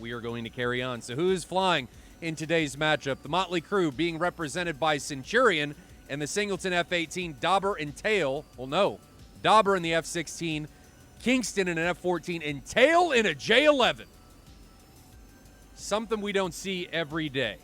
we are going to carry on. So who is flying in today's matchup? The Motley crew being represented by Centurion and the Singleton F-18, Dauber and Tail. Well, no. Dauber in the F-16, Kingston in an F-14, and Tail in a J-11. Something we don't see every day.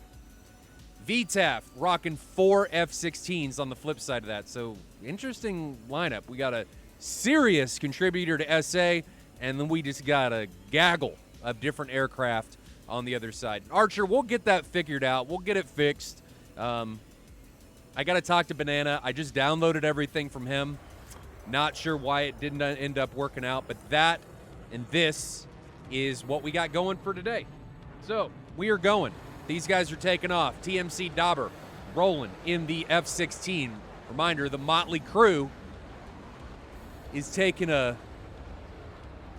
VTAF rocking 4 F-16s on the flip side of that. So, interesting lineup. We got a serious contributor to SA, and then we just got a gaggle of different aircraft on the other side. Archer, we'll get that figured out. We'll get it fixed. I got to talk to Banana. I just downloaded everything from him. Not sure why it didn't end up working out, but that and this is what we got going for today. So, we are going. These guys are taking off. TMC Dauber rolling in the F-16. Reminder, the Motley crew is taking a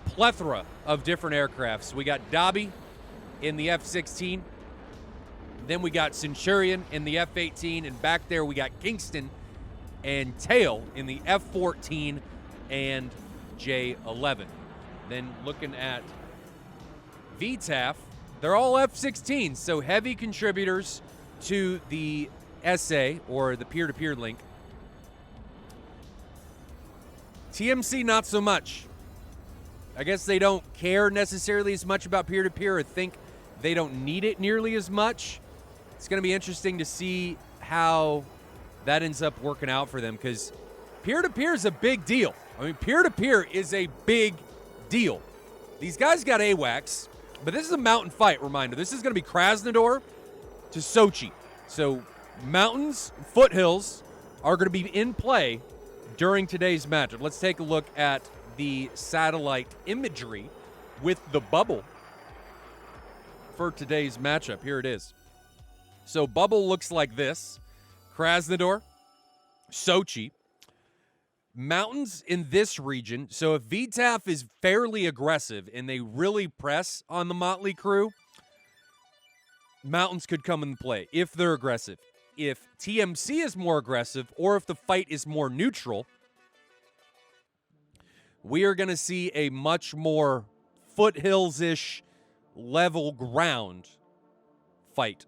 plethora of different aircraft. So we got Dobby in the F-16. Then we got Centurion in the F-18. And back there we got Kingston and Tail in the F-14 and J-11. Then looking at VTAF, they're all F-16s, so heavy contributors to the SA, or the peer-to-peer link. TMC, not so much. I guess they don't care necessarily as much about peer-to-peer, or think they don't need it nearly as much. It's going to be interesting to see how that ends up working out for them, because peer-to-peer is a big deal. I mean, peer-to-peer is a big deal. These guys got AWACS. But this is a mountain fight, reminder. This is going to be Krasnodar to Sochi. So mountains, foothills are going to be in play during today's matchup. Let's take a look at the satellite imagery with the bubble for today's matchup. Here it is. So bubble looks like this. Krasnodar, Sochi. Mountains in this region. So if VTAF is fairly aggressive and they really press on the Motley crew, mountains could come into play if they're aggressive. If TMC is more aggressive, or if the fight is more neutral, we are going to see a much more foothills-ish level ground fight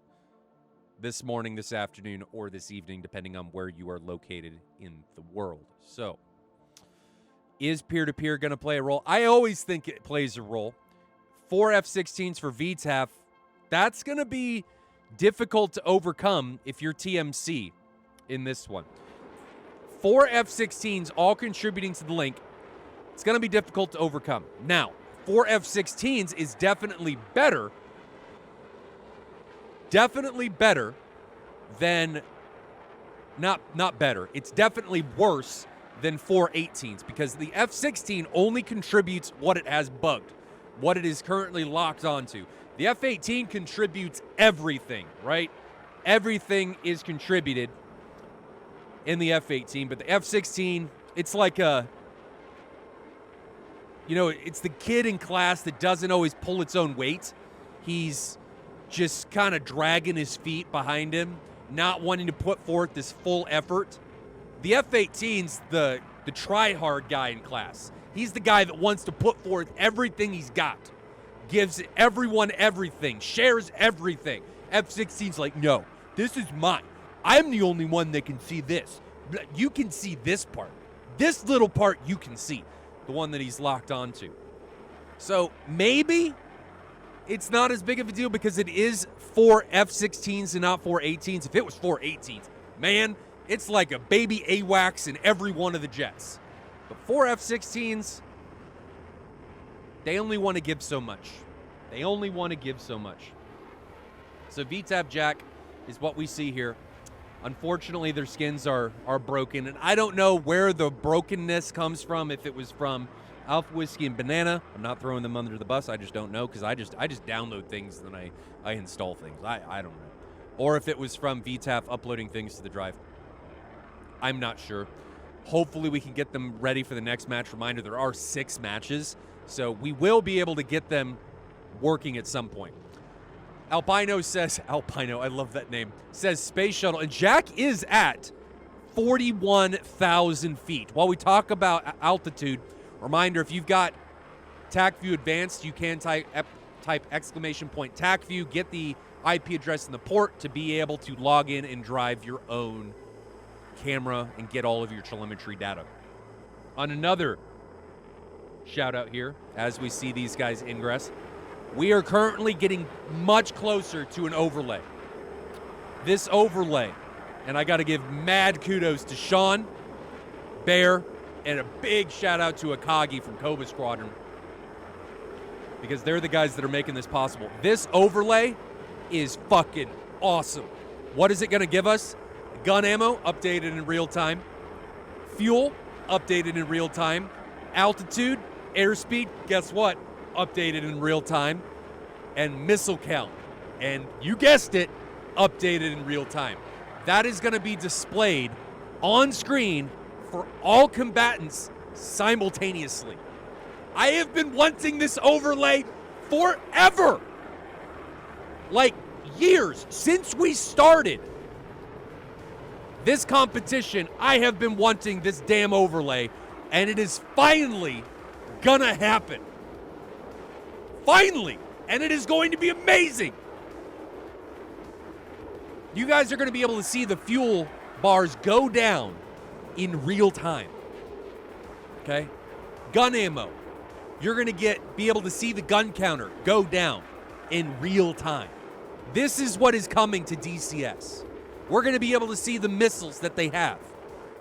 this morning, this afternoon, or this evening, depending on where you are located in the world. So, is peer-to-peer going to play a role? I always think it plays a role. 4 F-16s for VTAF, that's going to be difficult to overcome if you're TMC in this one. 4 F-16s all contributing to the link. It's going to be difficult to overcome. Now, 4 F-16s is definitely better than, not better, it's definitely worse than 4 18s, because the F-16 only contributes what it has bugged, what it is currently locked onto. The F-18 contributes everything, right? Everything is contributed in the F-18, but the F-16, it's like a, it's the kid in class that doesn't always pull its own weight. He's just kind of dragging his feet behind him, not wanting to put forth this full effort. The F-18's the try-hard guy in class. He's the guy that wants to put forth everything he's got, gives everyone everything, shares everything. F-16's like, no, this is mine. I'm the only one that can see this. You can see this part. This little part you can see, the one that he's locked onto. So maybe it's not as big of a deal because it is 4 F-16s and not 4 18s. If it was 4 18s, man, it's like a baby AWACS in every one of the jets. But 4 F-16s, they only want to give so much. They only want to give so much. So VTAF Jack is what we see here. Unfortunately, their skins are broken, and I don't know where the brokenness comes from. If it was from Alpha Whiskey and Banana, I'm not throwing them under the bus. I just don't know, because I just download things and then I install things. I don't know. Or if it was from VTAF uploading things to the drive. I'm not sure. Hopefully we can get them ready for the next match. Reminder, there are 6 matches, so we will be able to get them working at some point. Albino says, Albino, I love that name, says Space Shuttle. And Jack is at 41,000 feet. While we talk about altitude, reminder, if you've got TAC View Advanced, you can type !TAC view, get the IP address in the port to be able to log in and drive your own camera and get all of your telemetry data. On another shout out here, as we see these guys ingress, we are currently getting much closer to an overlay. This overlay, and I got to give mad kudos to Sean, Bear, and a big shout out to Akagi from Cobra Squadron, because they're the guys that are making this possible. This overlay is fucking awesome. What is it going to give us? Gun ammo, updated in real time. Fuel, updated in real time. Altitude, airspeed, guess what? Updated in real time. And missile count. And you guessed it, updated in real time. That is going to be displayed on screen for all combatants simultaneously. I have been wanting this overlay forever. Like years, since we started this competition, I have been wanting this damn overlay, and it is finally gonna happen. Finally, and it is going to be amazing. You guys are gonna be able to see the fuel bars go down in real time. Okay? Gun ammo. You're gonna be able to see the gun counter go down in real time. This is what is coming to DCS. We're going to be able to see the missiles that they have.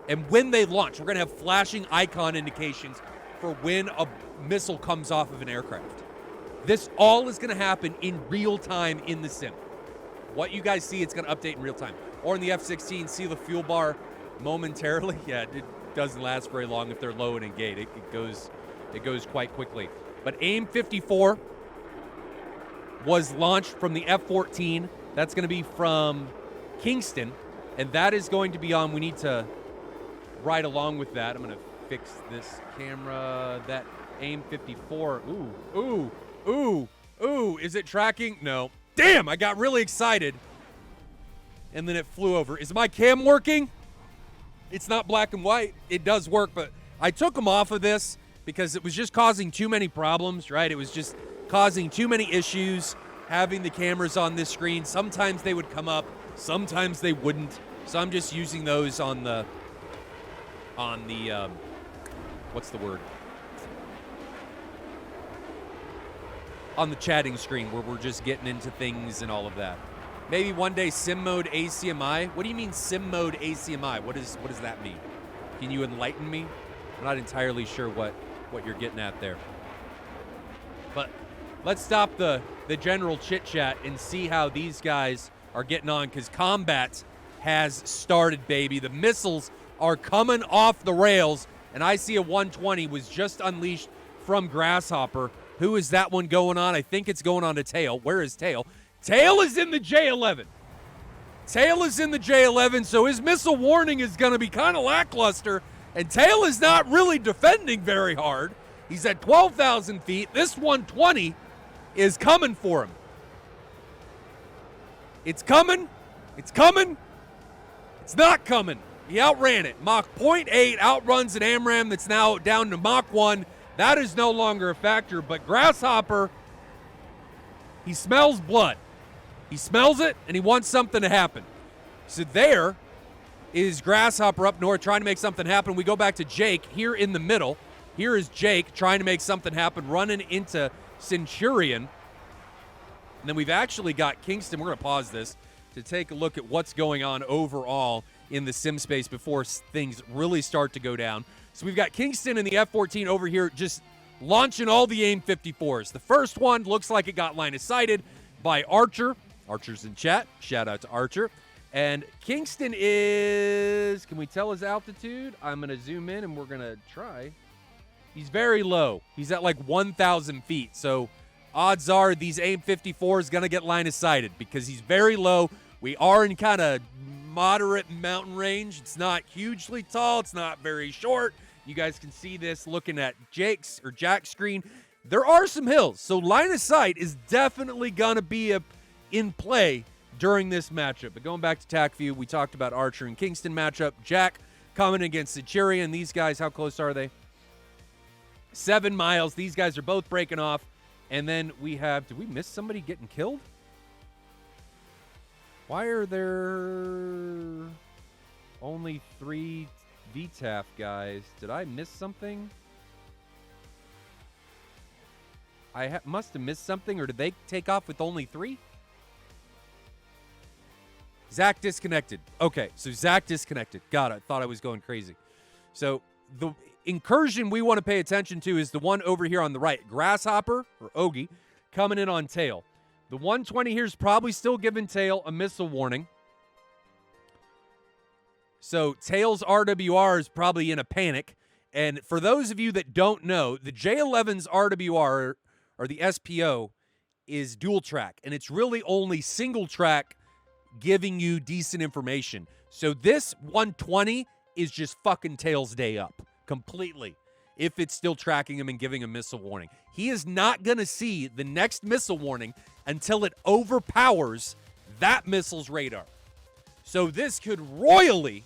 And when they launch, we're going to have flashing icon indications for when a missile comes off of an aircraft. This all is going to happen in real time in the sim. What you guys see, it's going to update in real time. Or in the F-16, see the fuel bar momentarily. Yeah, it doesn't last very long if they're low and in gate. It goes quite quickly. But AIM-54 was launched from the F-14. That's going to be from Kingston, and that is going to be on. We need to ride along with that. I'm going to fix this camera. That AIM-54. Ooh. Is it tracking? No. Damn, I got really excited, and then it flew over. Is my cam working? It's not black and white. It does work, but I took them off of this because it was just causing too many problems, right? It was just causing too many issues having the cameras on this screen. Sometimes they would come up, sometimes they wouldn't. So I'm just using those on the what's the word? On the chatting screen where we're just getting into things and all of that. Maybe one day sim mode ACMI. What do you mean sim mode ACMI? What does that mean? Can you enlighten me? I'm not entirely sure what you're getting at there. But let's stop the general chit-chat and see how these guys are getting on, because combat has started, baby. The missiles are coming off the rails, and I see a 120 was just unleashed from Grasshopper. Who is that one going on? I think it's going on to Tail. Where is Tail? Tail is in the J11. Tail is in the J11, so his missile warning is going to be kind of lackluster, and Tail is not really defending very hard. He's at 12,000 feet. This 120 is coming for him. It's coming. It's coming. It's not coming. He outran it. Mach 0.8 outruns an AMRAAM that's now down to Mach 1. That is no longer a factor, but Grasshopper, he smells blood. He smells it, and he wants something to happen. So there is Grasshopper up north trying to make something happen. We go back to Jake here in the middle. Here is Jake trying to make something happen, running into Centurion. And then we've actually got Kingston. We're going to pause this to take a look at what's going on overall in the sim space before things really start to go down. So we've got Kingston and the F-14 over here just launching all the AIM-54s. The first one looks like it got line of sighted by Archer. Archer's in chat. Shout out to Archer. And Kingston is, can we tell his altitude? I'm going to zoom in and we're going to try. He's very low. He's at like 1,000 feet. So odds are these AIM-54 is going to get line of sighted because he's very low. We are in kind of moderate mountain range. It's not hugely tall. It's not very short. You guys can see this looking at Jack's screen. There are some hills. So line of sight is definitely going to be in play during this matchup. But going back to TAC view, we talked about Archer and Kingston matchup. Jack coming against Centurion. These guys, how close are they? 7 miles. These guys are both breaking off. And then we have, did we miss somebody getting killed? Why are there only 3 VTAF guys? Did I miss something? I must have missed something, or did they take off with only 3? Zach disconnected. Okay, so Zach disconnected. Got it. Thought I was going crazy. So the incursion we want to pay attention to is the one over here on the right. Grasshopper, or Ogie, coming in on tail. The 120 here is probably still giving tail a missile warning. So tail's RWR is probably in a panic. And for those of you that don't know, the J11's RWR, or the SPO, is dual track. And it's really only single track giving you decent information. So this 120 is just fucking tail's day up completely if it's still tracking him and giving a missile warning. He is not going to see the next missile warning until it overpowers that missile's radar. So this could royally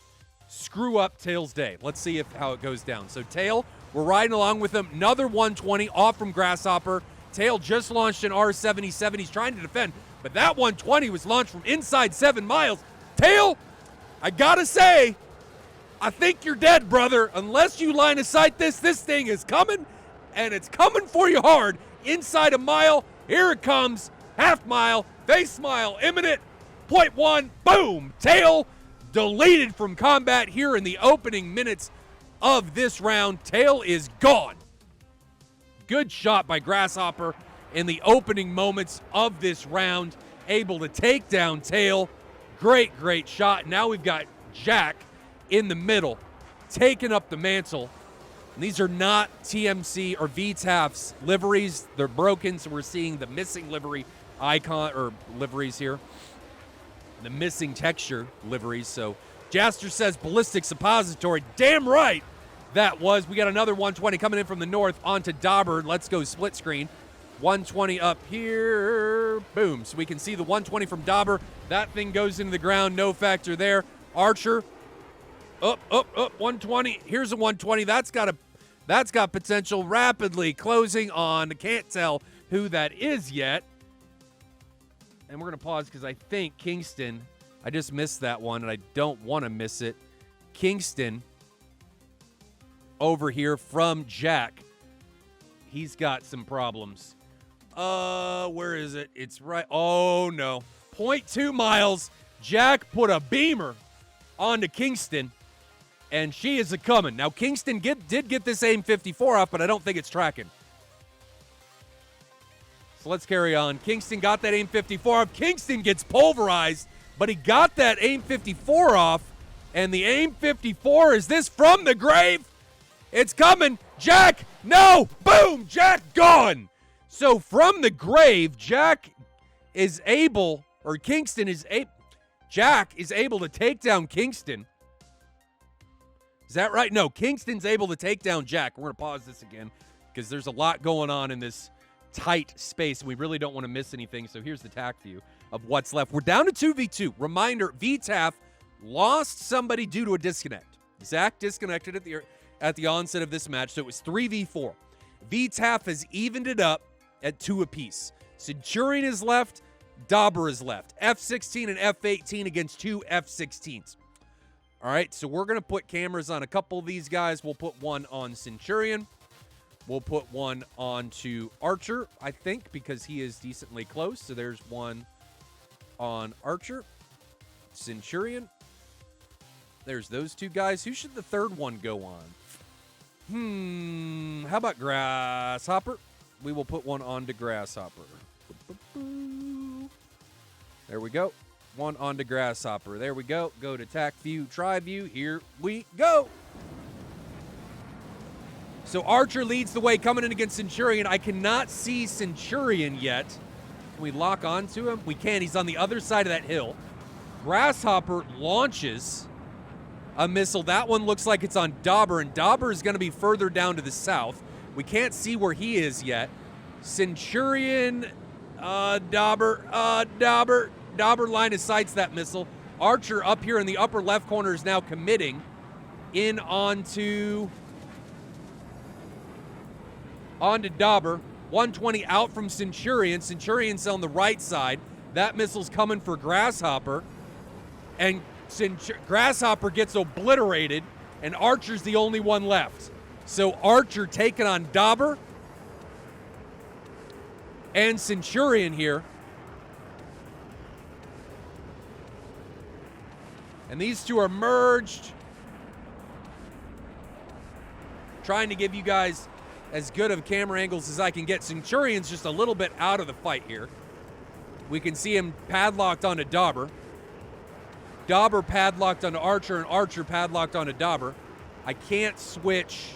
screw up tail's day. Let's see how it goes down. So tail, we're riding along with him. Another 120 off from Grasshopper. Tail just launched an R-77. He's trying to defend, but that 120 was launched from inside 7 miles. Tail, I gotta say, I think you're dead, brother. Unless you line of sight this thing is coming, and it's coming for you hard. Inside a mile, here it comes. Half mile, face mile, imminent. 0.1, boom. Tail deleted from combat here in the opening minutes of this round. Tail is gone. Good shot by Grasshopper in the opening moments of this round. Able to take down Tail. Great shot. Now we've got Jack in the middle, taking up the mantle. And these are not TMC or VTAF's liveries. They're broken, so we're seeing the missing livery icon, or liveries here. The missing texture liveries. So Jaster says ballistic suppository. Damn right that was. We got another 120 coming in from the north onto Dauber. Let's go split screen. 120 up here. Boom. So we can see the 120 from Dauber. That thing goes into the ground. No factor there. Archer. Up. 120. Here's a 120. That's got potential. Rapidly closing on. Can't tell who that is yet. And we're going to pause because I think Kingston, I just missed that one, and I don't want to miss it. Kingston over here from Jack. He's got some problems. Where is it? It's right. Oh, no. 0.2 miles. Jack put a beamer onto Kingston, and she is a-coming. Now, Kingston did get this AIM-54 up, but I don't think it's tracking. So let's carry on. Kingston got that AIM-54 off. Kingston gets pulverized, but he got that AIM-54 off, and the AIM-54, is this from the grave? It's coming. Jack, no. Boom. Jack gone. So from the grave, Jack is able, or Kingston is able, Jack is able to take down Kingston. Is that right? No, Kingston's able to take down Jack. We're going to pause this again because there's a lot going on in this tight space, and we really don't want to miss anything. So here's the tac view of what's left. We're down to 2v2. Reminder, VTAF lost somebody due to a disconnect. Zach disconnected at the onset of this match, so it was 3v4. VTAF has evened it up at 2 apiece. Centurion is left, Dauber is left. F-16 and F-18 against 2 F-16s. All right, so we're going to put cameras on a couple of these guys. We'll put one on Centurion. We'll put one onto Archer, I think, because he is decently close. So there's one on Archer. Centurion. There's those 2 guys. Who should the third one go on? How about Grasshopper? We will put one onto Grasshopper. There we go. One onto Grasshopper. There we go. Go to tac view, tri view. Here we go. So Archer leads the way coming in against Centurion. I cannot see Centurion yet. Can we lock onto him? We can. He's on the other side of that hill. Grasshopper launches a missile. That one looks like it's on Dauber, and Dauber is going to be further down to the south. We can't see where he is yet. Centurion, Dauber line of sights that missile. Archer up here in the upper left corner is now committing in onto Dauber. 120 out from Centurion. Centurion's on the right side. That missile's coming for Grasshopper. And Grasshopper gets obliterated, and Archer's the only one left. So Archer taking on Dauber and Centurion here. And these two are merged. Trying to give you guys as good of camera angles as I can get. Centurion's just a little bit out of the fight here. We can see him padlocked onto Dauber. Dauber padlocked onto Archer, and Archer padlocked onto Dauber. I can't switch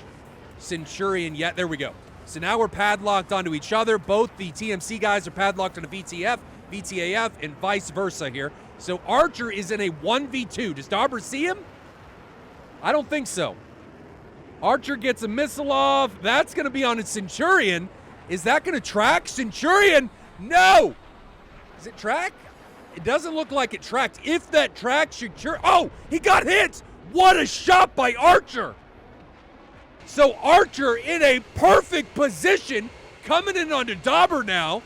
Centurion yet. There we go. So now we're padlocked onto each other. Both the TMC guys are padlocked onto VTF, VTAF, and vice versa here. So Archer is in a 1v2. Does Dauber see him? I don't think so. Archer gets a missile off. That's going to be on a Centurion. Is that going to track? Centurion? No! Does it track? It doesn't look like it tracked. If that tracks, Centurion... Oh! He got hit! What a shot by Archer! So Archer in a perfect position, coming in onto Dauber now.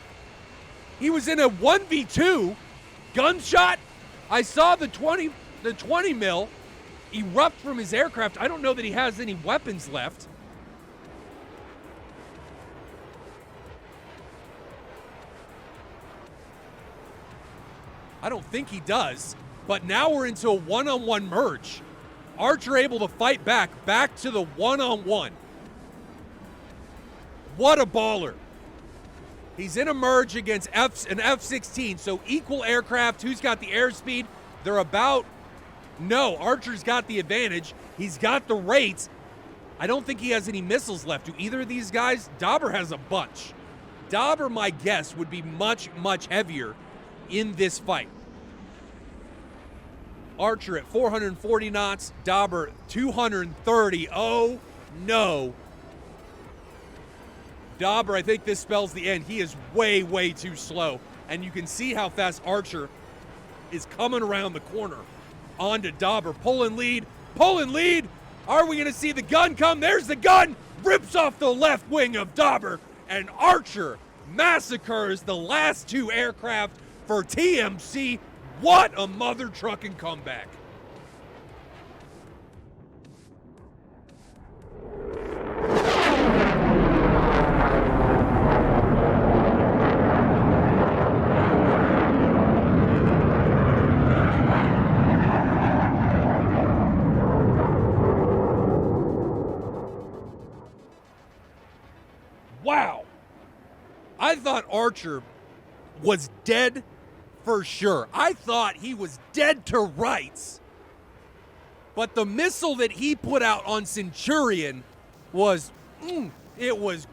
He was in a 1v2. Gunshot. I saw the 20 mil erupt from his aircraft. I don't know that he has any weapons left. I don't think he does. But now we're into a one-on-one merge. Archer able to fight back to the one-on-one. What a baller. He's in a merge against an F-16, so equal aircraft. Who's got the airspeed? They're about... No, Archer's got the advantage. He's got the rates. I don't think he has any missiles left. Do either of these guys? Dauber has a bunch. Dauber, my guess, would be much, much heavier in this fight. Archer at 440 knots. Dauber 230. Oh, no. Dauber, I think this spells the end. He is way, way too slow. And you can see how fast Archer is coming around the corner onto Dauber. Pulling lead. Pulling lead. Are we going to see the gun come? There's the gun. Rips off the left wing of Dauber. And Archer massacres the last two aircraft for TMC. What a mother trucking comeback. Wow. I thought Archer was dead for sure. I thought he was dead to rights. But the missile that he put out on Centurion was, it was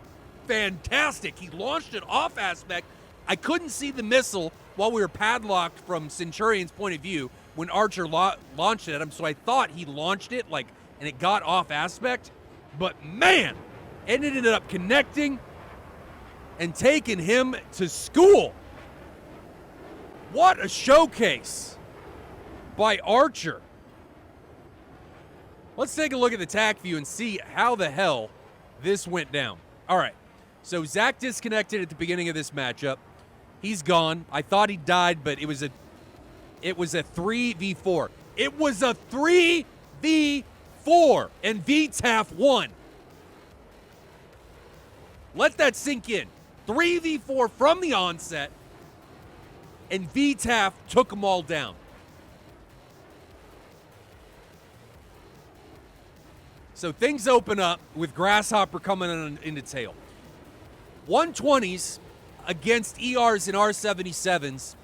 fantastic. He launched it off aspect. I couldn't see the missile while we were padlocked from Centurion's point of view when Archer launched it at him, so I thought he launched it and it got off aspect. But man, it ended up connecting and taking him to school. What a showcase by Archer. Let's take a look at the TAC view and see how the hell this went down. All right, so Zach disconnected at the beginning of this matchup. He's gone. I thought he died, but it was a 3v4. It was a 3v4, and VTAF won. Let that sink in. 3v4 from the onset, and VTAF took them all down. So things open up with Grasshopper coming into tail. 120s against ERs and R77s.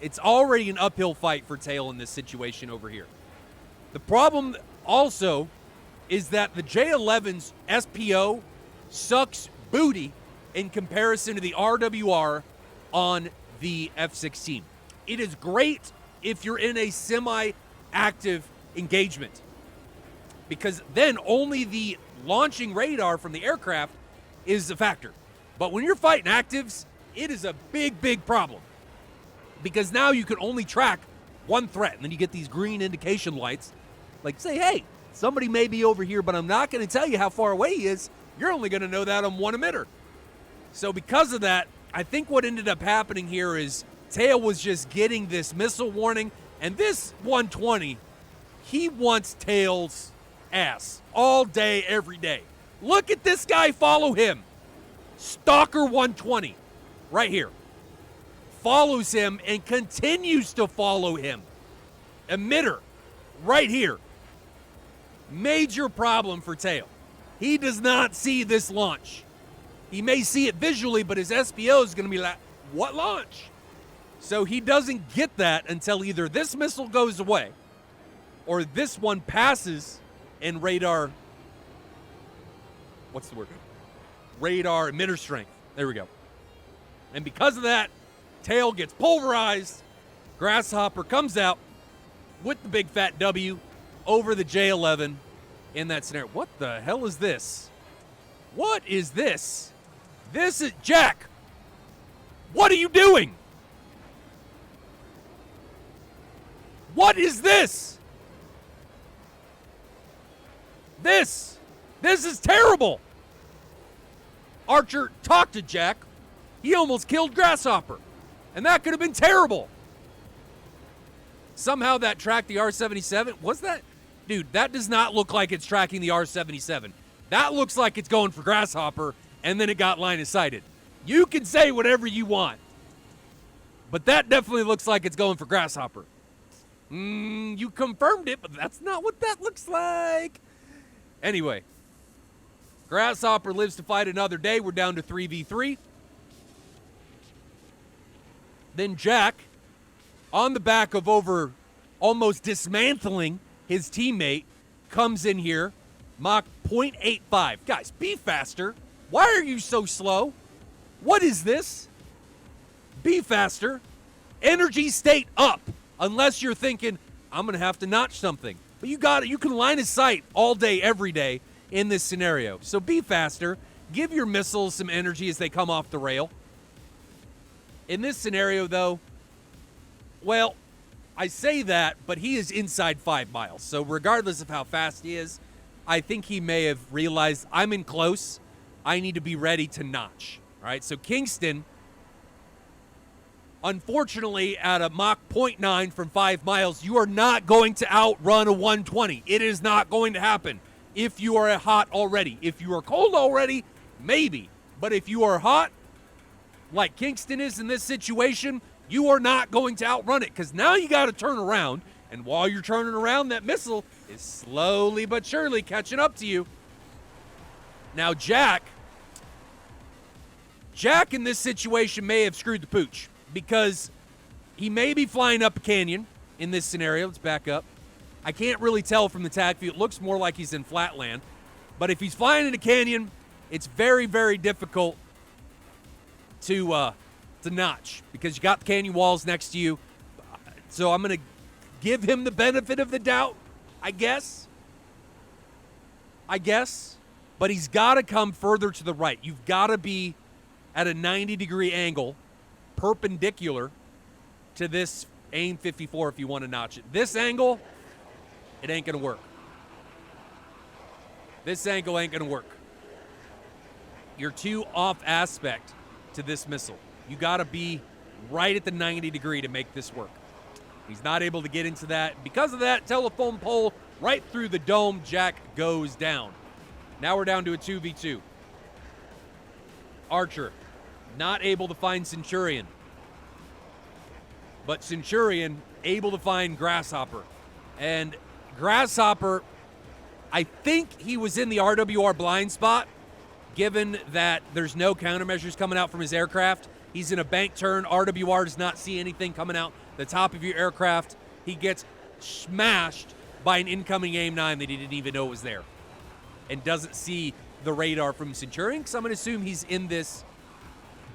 It's already an uphill fight for tail in this situation over here. The problem also is that the J11's SPO sucks booty in comparison to the RWR on the F-16. It is great if you're in a semi-active engagement, because then only the launching radar from the aircraft is a factor. But when you're fighting actives, it is a big, big problem, because now you can only track one threat, and then you get these green indication lights, like say, hey, somebody may be over here, but I'm not going to tell you how far away he is. You're only going to know that on one emitter. So because of that, I think what ended up happening here is Tail was just getting this missile warning, and this 120, he wants Tail's ass all day, every day. Look at this guy follow him. Stalker 120, right here. Follows him and continues to follow him. Emitter, right here. Major problem for Tail. He does not see this launch. He may see it visually, but his SPO is going to be like, what launch? So he doesn't get that until either this missile goes away or this one passes in radar, what's the word? Radar emitter strength. There we go. And because of that, Tail gets pulverized. Grasshopper comes out with the big fat W over the J11 in that scenario. What the hell is this? What is this? This is Jack. What are you doing? What is this? This is terrible. Archer talked to Jack. He almost killed Grasshopper. And that could have been terrible. Somehow that tracked the R-77. Was that? Dude, that does not look like it's tracking the R-77. That looks like it's going for Grasshopper, and then it got line of sighted. You can say whatever you want. But that definitely looks like it's going for Grasshopper. You confirmed it, but that's not what that looks like. Anyway, Grasshopper lives to fight another day. We're down to 3v3. Then Jack, on the back of almost dismantling his teammate, comes in here, Mach 0.85. Guys, be faster. Why are you so slow? What is this? Be faster. Energy state up. Unless you're thinking, I'm going to have to notch something. But you got it. You can line of sight all day, every day in this scenario. So be faster. Give your missiles some energy as they come off the rail. In this scenario, though, well, I say that, but he is inside 5 miles. So regardless of how fast he is, I think he may have realized I'm in close. I need to be ready to notch. All right, so Kingston, unfortunately, at a Mach 0.9 from 5 miles, you are not going to outrun a 120. It is not going to happen if you are hot already. If you are cold already, maybe. But if you are hot, like Kingston is in this situation, you are not going to outrun it because now you got to turn around. And while you're turning around, that missile is slowly but surely catching up to you. Now, Jack in this situation may have screwed the pooch because he may be flying up a canyon in this scenario. Let's back up. I can't really tell from the tag view. It looks more like he's in flatland. But if he's flying in a canyon, it's very, very difficult to notch because you got the canyon walls next to you. So I'm going to give him the benefit of the doubt, I guess. But he's got to come further to the right. You've got to be at a 90-degree angle, perpendicular to this AIM 54 if you want to notch it. This angle, it ain't going to work. This angle ain't going to work. You're too off aspect to this missile. You got to be right at the 90 degree to make this work. He's not able to get into that. Because of that, telephone pole right through the dome. Jack goes down. Now we're down to a 2v2. Archer not able to find Centurion. But Centurion able to find Grasshopper. And Grasshopper, I think he was in the RWR blind spot, given that there's no countermeasures coming out from his aircraft. He's in a bank turn. RWR does not see anything coming out the top of your aircraft. He gets smashed by an incoming AIM-9 that he didn't even know was there and doesn't see the radar from Centurion, because I'm going to assume he's in this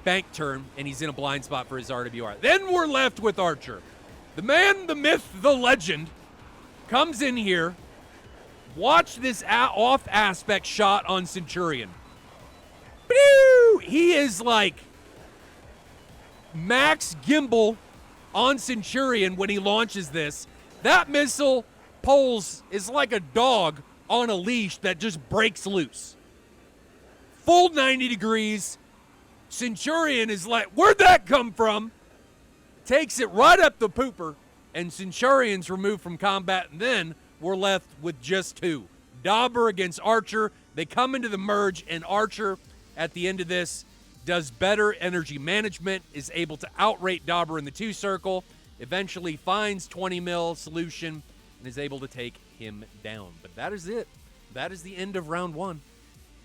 bank turn and he's in a blind spot for his RWR. Then we're left with Archer. The man, the myth, the legend comes in here. Watch this off aspect shot on Centurion. He is like max gimbal on Centurion when he launches this. That missile is like a dog on a leash that just breaks loose. Full 90 degrees, Centurion is like, where'd that come from? Takes it right up the pooper, and Centurion's removed from combat, and then we're left with just two. Dauber against Archer. They come into the merge, and Archer, at the end of this, does better energy management, is able to outrate Dauber in the 2 circle, eventually finds 20 mil solution, and is able to take him down. But that is it. That is the end of round 1.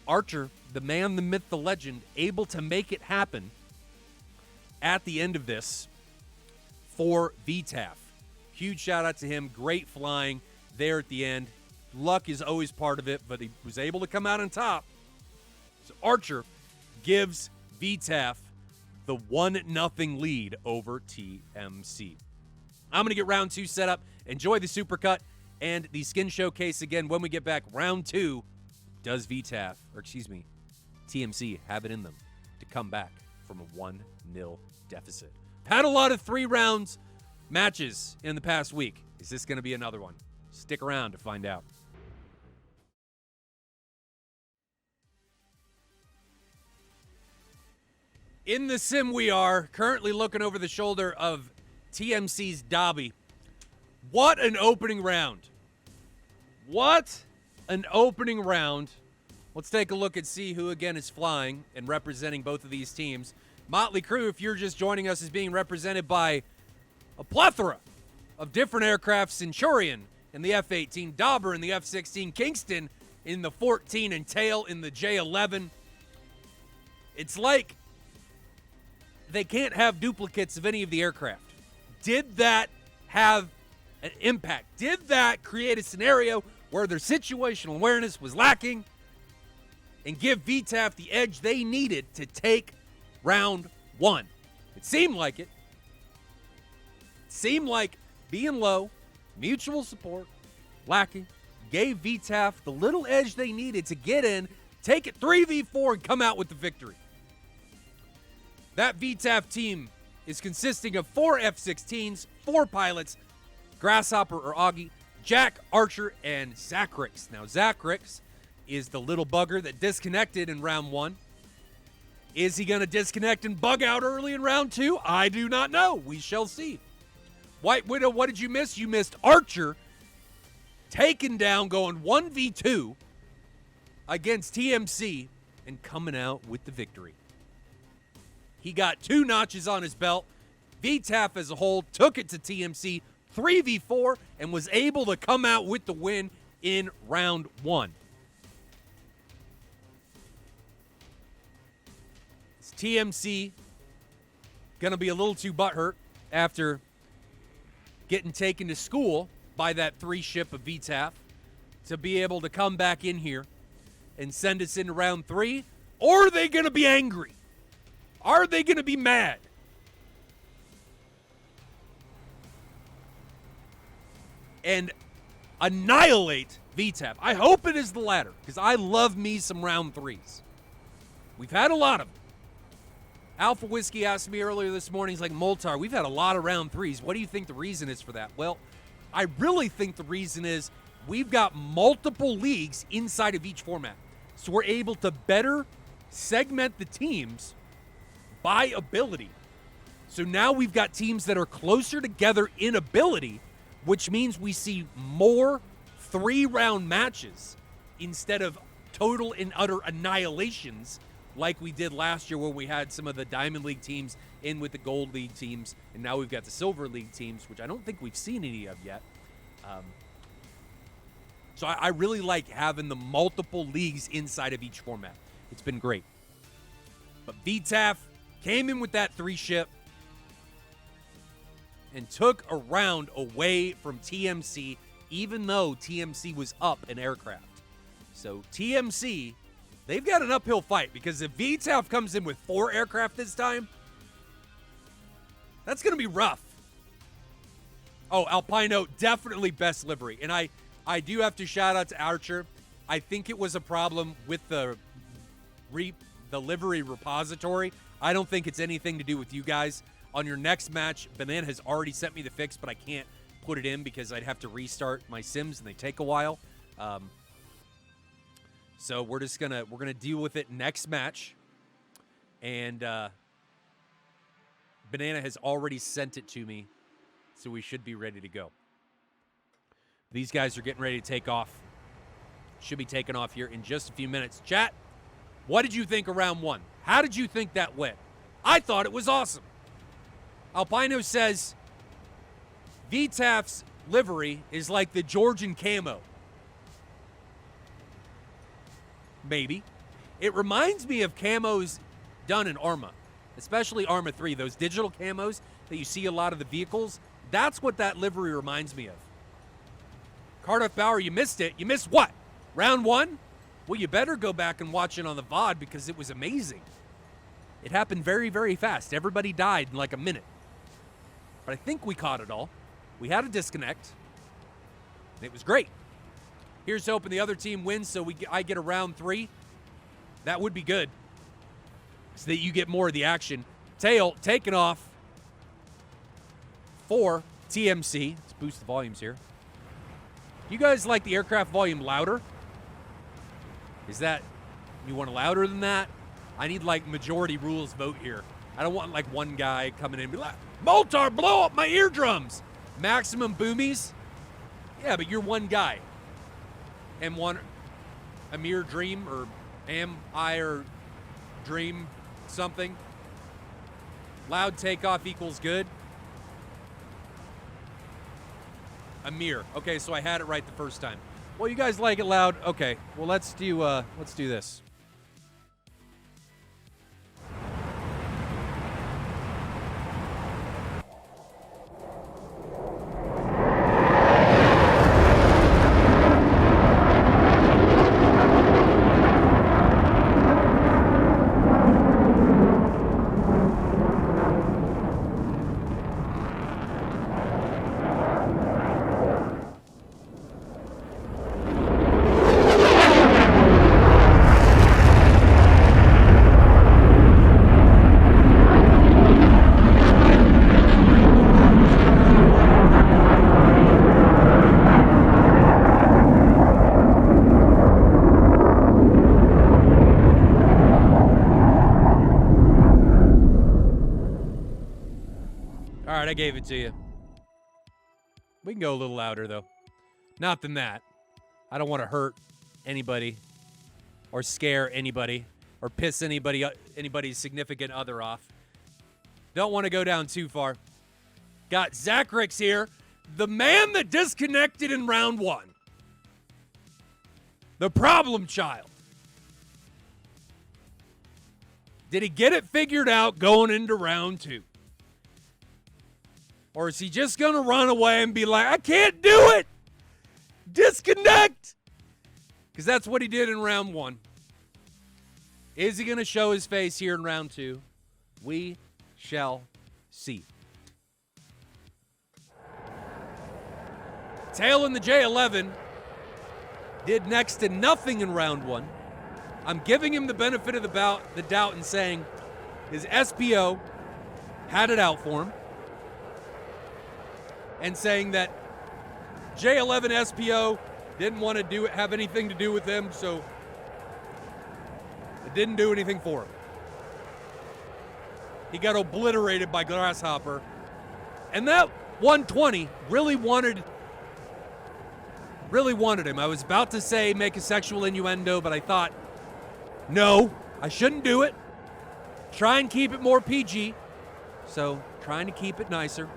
Archer, the man, the myth, the legend, able to make it happen at the end of this for VTAF. Huge shout out to him. Great flying there at the end. Luck is always part of it, but he was able to come out on top. So Archer gives VTAF the 1-0 lead over TMC. I'm going to get round 2 set up. Enjoy the supercut and the skin showcase again when we get back. Round 2, does VTAF, or excuse me, TMC have it in them to come back from a 1-0 deficit? Had a lot of 3-round matches in the past week. Is this going to be another one? Stick around to find out. In the sim we are, currently looking over the shoulder of TMC's Dobby. What an opening round. What an opening round. Let's take a look and see who again is flying and representing both of these teams. Motley Crew, if you're just joining us, is being represented by a plethora of different aircraft. Centurion in the F-18, Dauber in the F-16, Kingston in the 14, and Tail in the J-11. It's like they can't have duplicates of any of the aircraft. Did that have an impact? Did that create a scenario where their situational awareness was lacking and give VTAF the edge they needed to take round 1? It seemed like it. It seemed like being low, mutual support, lacking, gave VTAF the little edge they needed to get in, take it 3v4, and come out with the victory. That VTAF team is consisting of 4 F-16s, 4 pilots, Grasshopper or Augie, Jack, Archer, and Zachrix. Now, Zachrix is the little bugger that disconnected in round 1. Is he going to disconnect and bug out early in round 2? I do not know. We shall see. White Widow, what did you miss? You missed Archer taken down, going 1v2 against TMC and coming out with the victory. He got 2 notches on his belt. VTAF as a whole took it to TMC 3v4 and was able to come out with the win in round 1. Is TMC going to be a little too butthurt after getting taken to school by that 3 ship of VTAF to be able to come back in here and send us into round 3? Or are they going to be angry? Are they going to be mad? And annihilate VTAF? I hope it is the latter, because I love me some round 3s. We've had a lot of them. Alpha Whiskey asked me earlier this morning, he's like, Moltar, we've had a lot of round 3s. What do you think the reason is for that? Well, I really think the reason is we've got multiple leagues inside of each format. So we're able to better segment the teams by ability. So now we've got teams that are closer together in ability, which means we see more 3-round matches instead of total and utter annihilations like we did last year, where we had some of the Diamond League teams in with the Gold League teams, and now we've got the Silver League teams, which I don't think we've seen any of yet. So I really like having the multiple leagues inside of each format. It's been great. But VTAF came in with that 3-ship and took a round away from TMC, even though TMC was up an aircraft. So TMC, they've got an uphill fight, because if VTAF comes in with 4 aircraft this time, that's going to be rough. Oh, Alpino, definitely best livery. And I do have to shout out to Archer. I think it was a problem with the livery repository. I don't think it's anything to do with you guys. On your next match, Banana has already sent me the fix, but I can't put it in because I'd have to restart my sims, and they take a while. So we're gonna deal with it next match, And Banana has already sent it to me, so we should be ready to go. These guys are getting ready to take off. Should be taking off here in just a few minutes. Chat, what did you think of round one? How did you think that went? I thought it was awesome. Albino says VTAF's livery is like the Georgian camo. Maybe. It reminds me of camos done in Arma, especially Arma 3, those digital camos that you see a lot of the vehicles. That's what that livery reminds me of. Cardiff Bauer, you missed it. You missed what? Round one? Well, you better go back and watch it on the VOD because it was amazing. It happened very, very fast. Everybody died in like a minute. But I think we caught it all. We had a disconnect. And it was great. Here's hoping the other team wins so I get a round 3. That would be good. So that you get more of the action. Tail taking off for TMC. Let's boost the volumes here. You guys like the aircraft volume louder? Is that, you want it louder than that? I need like majority rules vote here. I don't want like one guy coming in and be like, Moltar, blow up my eardrums. Maximum boomies? Yeah, but you're one guy. M1, Amir Dream, or Am I or Dream something. Loud takeoff equals good. Amir. Okay, so I had it right the first time. Well, you guys like it loud. Okay, well let's do this. I gave it to you. We can go a little louder, though. Not than that. I don't want to hurt anybody or scare anybody or piss anybody's significant other off. Don't want to go down too far. Got Zachrix here, the man that disconnected in round one. The problem child. Did he get it figured out going into round two? Or is he just going to run away and be like, I can't do it. Disconnect. Because that's what he did in round one. Is he going to show his face here in round two? We shall see. Tail in the J11 did next to nothing in round one. I'm giving him the benefit of the doubt and saying his SPO had it out for him. And saying that J11 SPO didn't want to have anything to do with him, so it didn't do anything for him. He got obliterated by Grasshopper. And that 120 really wanted him. I was about to say make a sexual innuendo, but I thought, no, I shouldn't do it. Try and keep it more PG. So, trying to keep it nicer.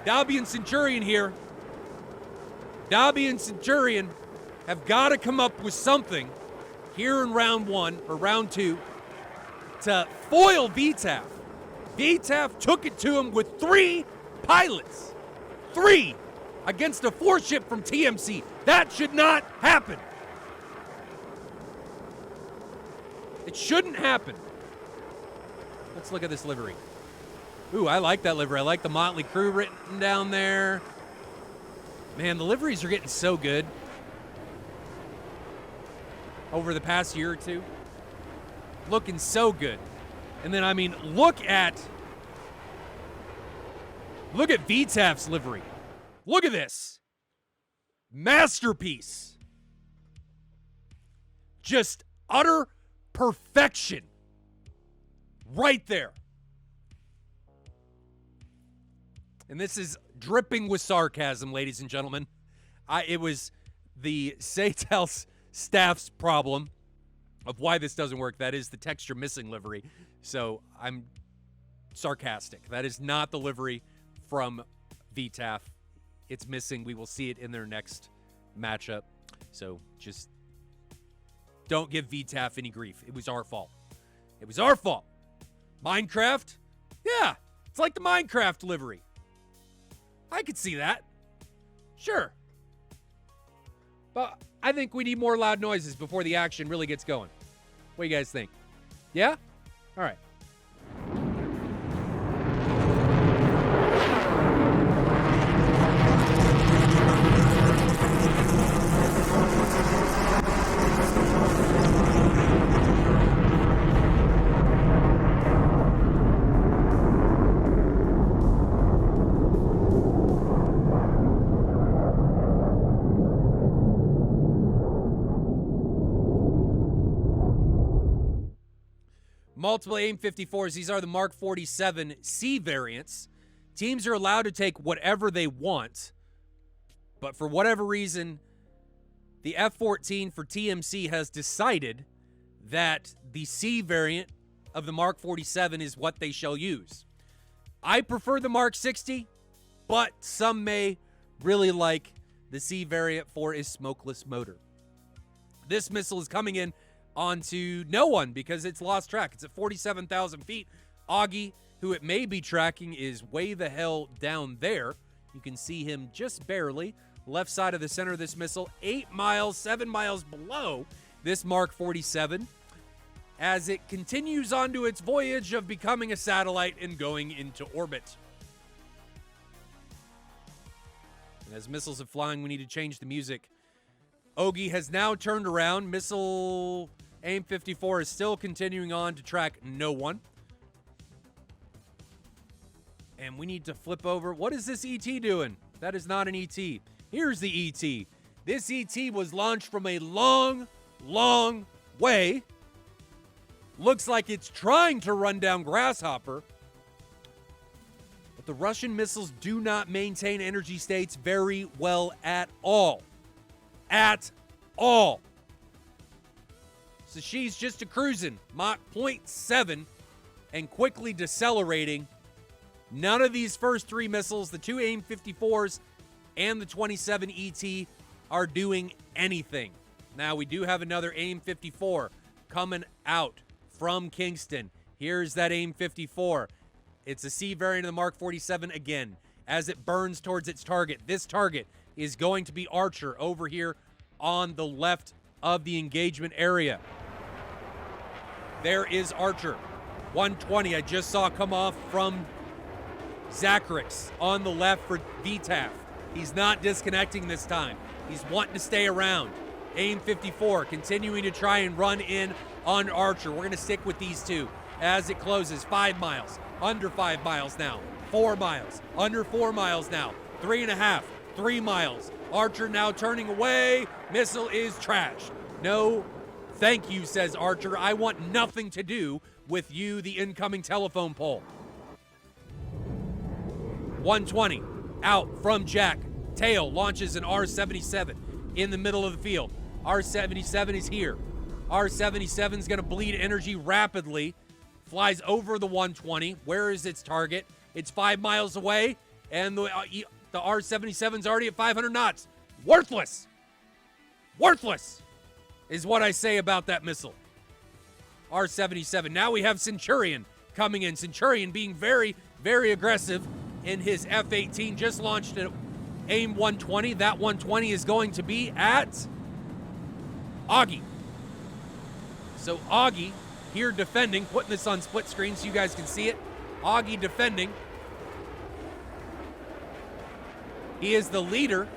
Dobby and Centurion here. Dobby and Centurion have got to come up with something here in round one, or round two, to foil VTAF. VTAF took it to him with 3 pilots. 3 against a 4-ship from TMC. That should not happen. It shouldn't happen. Let's look at this livery. Ooh, I like that livery. I like the Motley crew written down there. Man, the liveries are getting so good over the past year or two. Looking so good. And then, I mean, look at VTAF's livery. Look at this. Masterpiece. Just utter Perfection. Right there. And this is dripping with sarcasm, ladies and gentlemen. It was the SATAL staff's problem of why this doesn't work. That is the texture missing livery. So I'm sarcastic. That is not the livery from VTAF. It's missing. We will see it in their next matchup. So just don't give VTAF any grief. It was our fault. It was our fault. Minecraft? Yeah, it's like the Minecraft livery. I could see that. Sure. But I think we need more loud noises before the action really gets going. What do you guys think? Yeah? All right. Multiple AIM-54s. These are the Mark 47 C variants. Teams are allowed to take whatever they want, but for whatever reason, the F-14 for TMC has decided that the C variant of the Mark 47 is what they shall use. I prefer the Mark 60, but some may really like the C variant for its smokeless motor. This missile is coming in onto no one because it's lost track. It's at 47,000 feet. Augie, who it may be tracking, is way the hell down there. You can see him just barely. Left side of the center of this missile, 8 miles, 7 miles below this Mark 47 as it continues onto its voyage of becoming a satellite and going into orbit. And as missiles are flying, we need to change the music. Augie has now turned around. Missile AIM-54 is still continuing on to track no one. And we need to flip over. What is this ET doing? That is not an ET. Here's the ET. This ET was launched from a long, long way. Looks like it's trying to run down Grasshopper. But the Russian missiles do not maintain energy states very well at all. At all. So she's just a cruising Mach 0.7 and quickly decelerating. None of these first three missiles, the two AIM-54s and the 27 ET, are doing anything. Now, we do have another AIM-54 coming out from Kingston. Here's that AIM-54. It's a C variant of the Mark 47 again. As it burns towards its target, this target is going to be Archer over here on the left of the engagement area. There is Archer. 120 I just saw come off from Zacharys on the left for VTAF. He's not disconnecting this time. He's wanting to stay around. AIM-54 continuing to try and run in on Archer. We're going to stick with these two as it closes. 5 miles, under 5 miles now. 4 miles, under 4 miles now. 3.5, 3 miles. Archer now turning away. Missile is trashed. No, thank you, says Archer. I want nothing to do with you, the incoming telephone pole. 120 out from Jack. Tail launches an R-77 in the middle of the field. R-77 is here. R-77 is going to bleed energy rapidly. Flies over the 120. Where is its target? It's 5 miles away, and the R-77 is already at 500 knots. Worthless. Worthless is what I say about that missile. R-77. Now we have Centurion coming in. Centurion being very, very aggressive in his F-18. Just launched an AIM-120. That 120 is going to be at Augie. So Augie here defending, putting this on split screen so you guys can see it. Augie defending. He is the leader,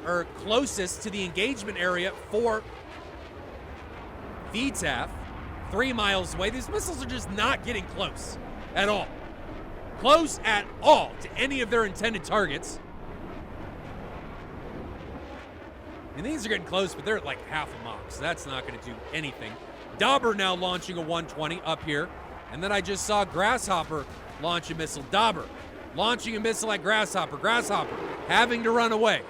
or closest to the engagement area for VTAF. 3 miles away. These missiles are just not getting close at all. Close at all to any of their intended targets. And these are getting close, but they're at like half a Mach, so that's not going to do anything. Dauber now launching a 120 up here. And then I just saw Grasshopper launch a missile. Dauber launching a missile at Grasshopper. Grasshopper having to run away.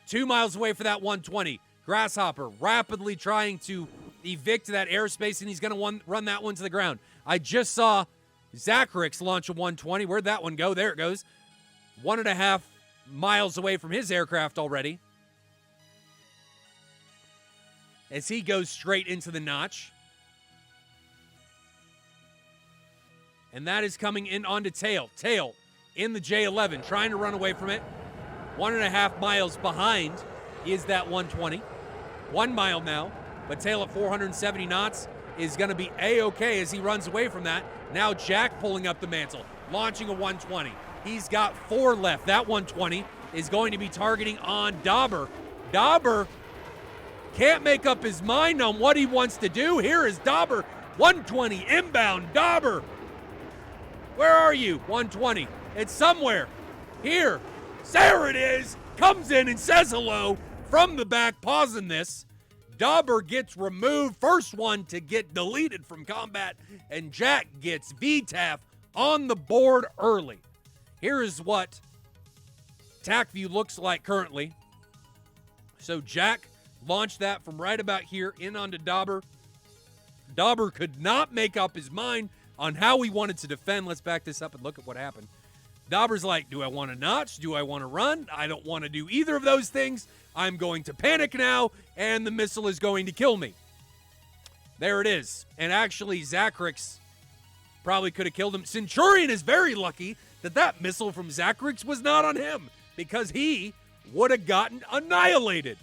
2 miles away for that 120. Grasshopper rapidly trying to evict that airspace, and he's going to run that one to the ground. I just saw Zacharix launch a 120. Where'd that one go? There it goes. 1.5 miles away from his aircraft already. As he goes straight into the notch. And that is coming in onto Tail. Tail in the J-11, trying to run away from it. 1.5 miles behind is that 120. 1 mile now, but Tail at 470 knots is going to be A-okay as he runs away from that. Now Jack pulling up the mantle, launching a 120. He's got 4 left. That 120 is going to be targeting on Dauber. Dauber can't make up his mind on what he wants to do. Here is Dauber, 120 inbound. Dauber, where are you? 120. It's somewhere. Here. There it is. Comes in and says hello from the back, pausing this. Dauber gets removed. First one to get deleted from combat. And Jack gets VTAF on the board early. Here is what TAC view looks like currently. So Jack launched that from right about here in onto Dauber. Dauber could not make up his mind on how he wanted to defend. Let's back this up and look at what happened. Dauber's like, do I want to notch? Do I want to run? I don't want to do either of those things. I'm going to panic now, and the missile is going to kill me. There it is. And actually, Zacharix probably could have killed him. Centurion is very lucky that that missile from Zacharix was not on him, because he would have gotten annihilated.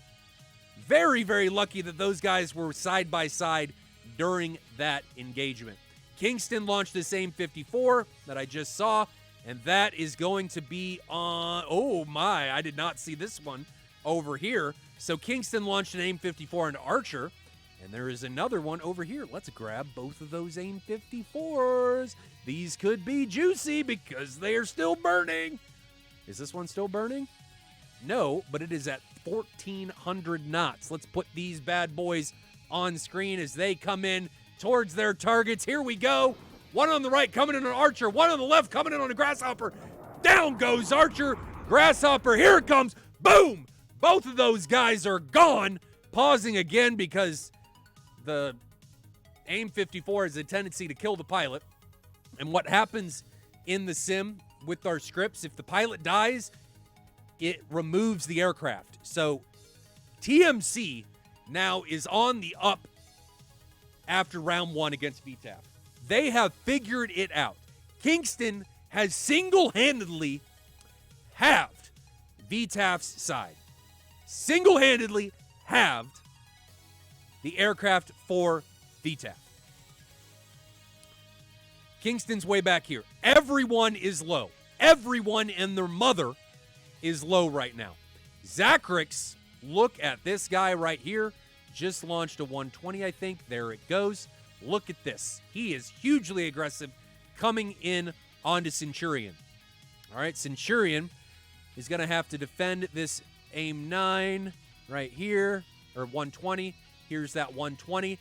Very, very lucky that those guys were side by side during that engagement. Kingston launched this AIM-54 that I just saw, and that is going to be on, oh my, I did not see this one over here. So Kingston launched an AIM-54 into Archer, and there is another one over here. Let's grab both of those AIM-54s. These could be juicy because they are still burning. Is this one still burning? No, but it is at 1,400 knots. Let's put these bad boys on screen as they come in towards their targets. Here we go. One on the right coming in on Archer. One on the left coming in on a Grasshopper. Down goes Archer. Grasshopper, here it comes. Boom! Both of those guys are gone. Pausing again because the AIM-54 has a tendency to kill the pilot. And what happens in the sim with our scripts, if the pilot dies, it removes the aircraft. So TMC now is on the up after round 1 against VTAF. They have figured it out. Kingston has single-handedly halved VTAF's side. Single-handedly halved the aircraft for VTAF. Kingston's way back here. Everyone is low. Everyone and their mother is low right now. Zacharix, look at this guy right here. Just launched a 120, I think. There it goes. Look at this. He is hugely aggressive coming in onto Centurion. All right, Centurion is going to have to defend this AIM-9 right here, or 120. Here's that 120.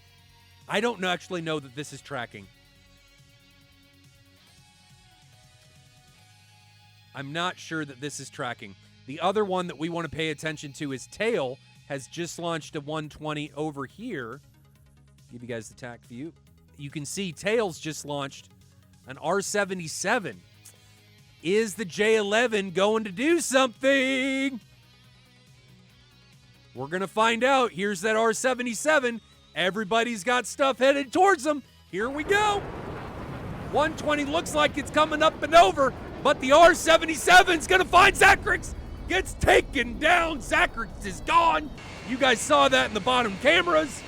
I don't actually know that this is tracking. I'm not sure that this is tracking. The other one that we want to pay attention to is Tail has just launched a 120 over here. Give you guys the TAC view. You can see Tails just launched an R-77. Is the J-11 going to do something? We're going to find out. Here's that R-77. Everybody's got stuff headed towards them. Here we go. 120 looks like it's coming up and over, but the R-77's going to find Zacharix. Gets taken down. Zacharix is gone. You guys saw that in the bottom cameras.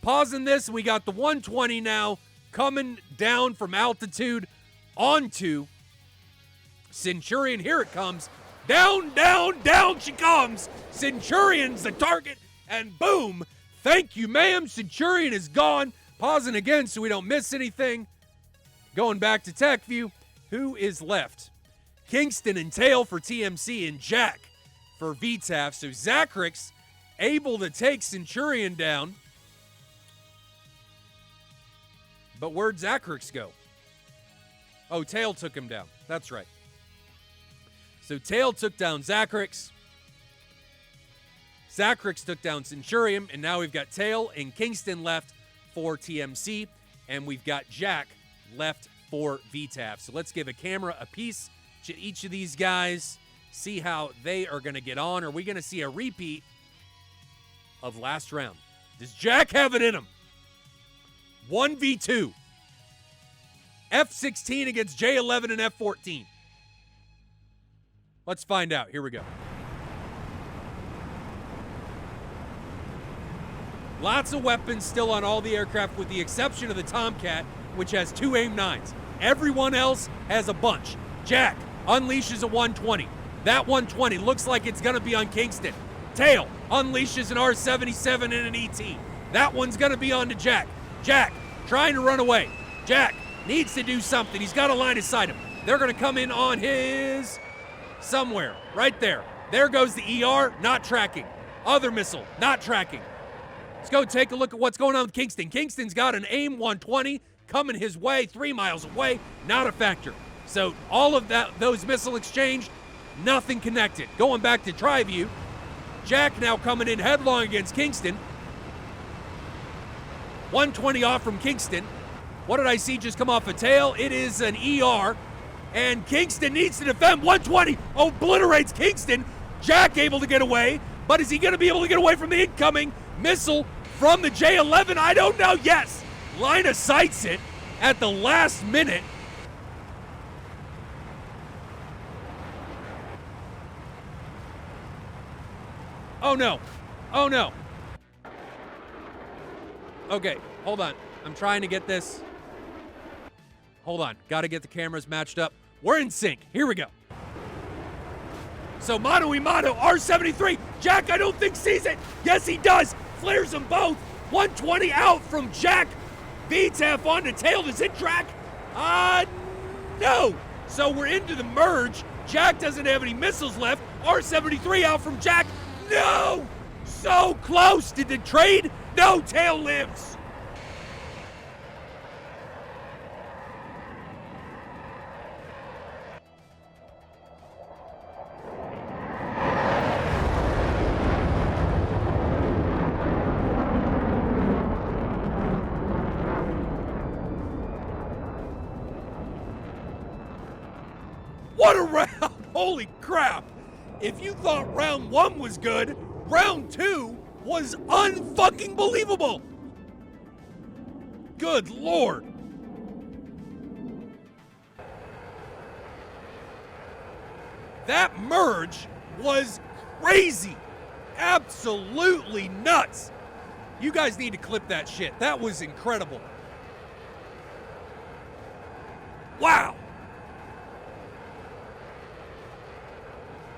Pausing this, we got the 120 now coming down from altitude onto Centurion. Here it comes. Down, down, down she comes. Centurion's the target, and boom. Thank you, ma'am. Centurion is gone. Pausing again so we don't miss anything. Going back to TAC view. Who is left? Kingston and Tail for TMC and Jack for VTAF. So Zacharix able to take Centurion down. But where'd Zacharix go? Oh, Tail took him down. That's right. So Tail took down Zacharix. Zacharix took down Centurion, and now we've got Tail and Kingston left for TMC, and we've got Jack left for VTAF. So let's give a camera a piece to each of these guys, see how they are going to get on. Are we going to see a repeat of last round? Does Jack have it in him? 1v2. F-16 against J-11 and F-14. Let's find out. Here we go. Lots of weapons still on all the aircraft with the exception of the Tomcat, which has 2 AIM-9s. Everyone else has a bunch. Jack unleashes a 120. That 120 looks like it's going to be on Kingston. Tail unleashes an R-77 and an ET. That one's going to be on to Jack. Jack trying to run away. Jack needs to do something. He's got a line of sight him. They're going to come in on his somewhere. Right there. There goes the ER, not tracking. Other missile, not tracking. Let's go take a look at what's going on with Kingston. Kingston's got an AIM-120 coming his way 3 miles away, not a factor. So all of those missile exchanged, nothing connected. Going back to Tri-View, Jack now coming in headlong against Kingston. 120 off from Kingston. What did I see just come off a Tail? It is an ER, and Kingston needs to defend. 120 obliterates Kingston. Jack able to get away, but is he going to be able to get away from the incoming missile from the J-11? I don't know. Yes, line of sights it at the last minute. Oh no, oh no. Okay, hold on. I'm trying to get this. Hold on, gotta get the cameras matched up. We're in sync, here we go. So mano y mano, R-73. Jack, I don't think sees it. Yes, he does. Flares them both. 120 out from Jack. VTAF on the Tail. Does it track? No. So we're into the merge. Jack doesn't have any missiles left. R-73 out from Jack. No. So close. Did the trade? No, Tail lives. What a round! Holy crap! If you thought round 1 was good, round 2 was unfucking believable! Good Lord! That merge was crazy! Absolutely nuts! You guys need to clip that shit. That was incredible. Wow!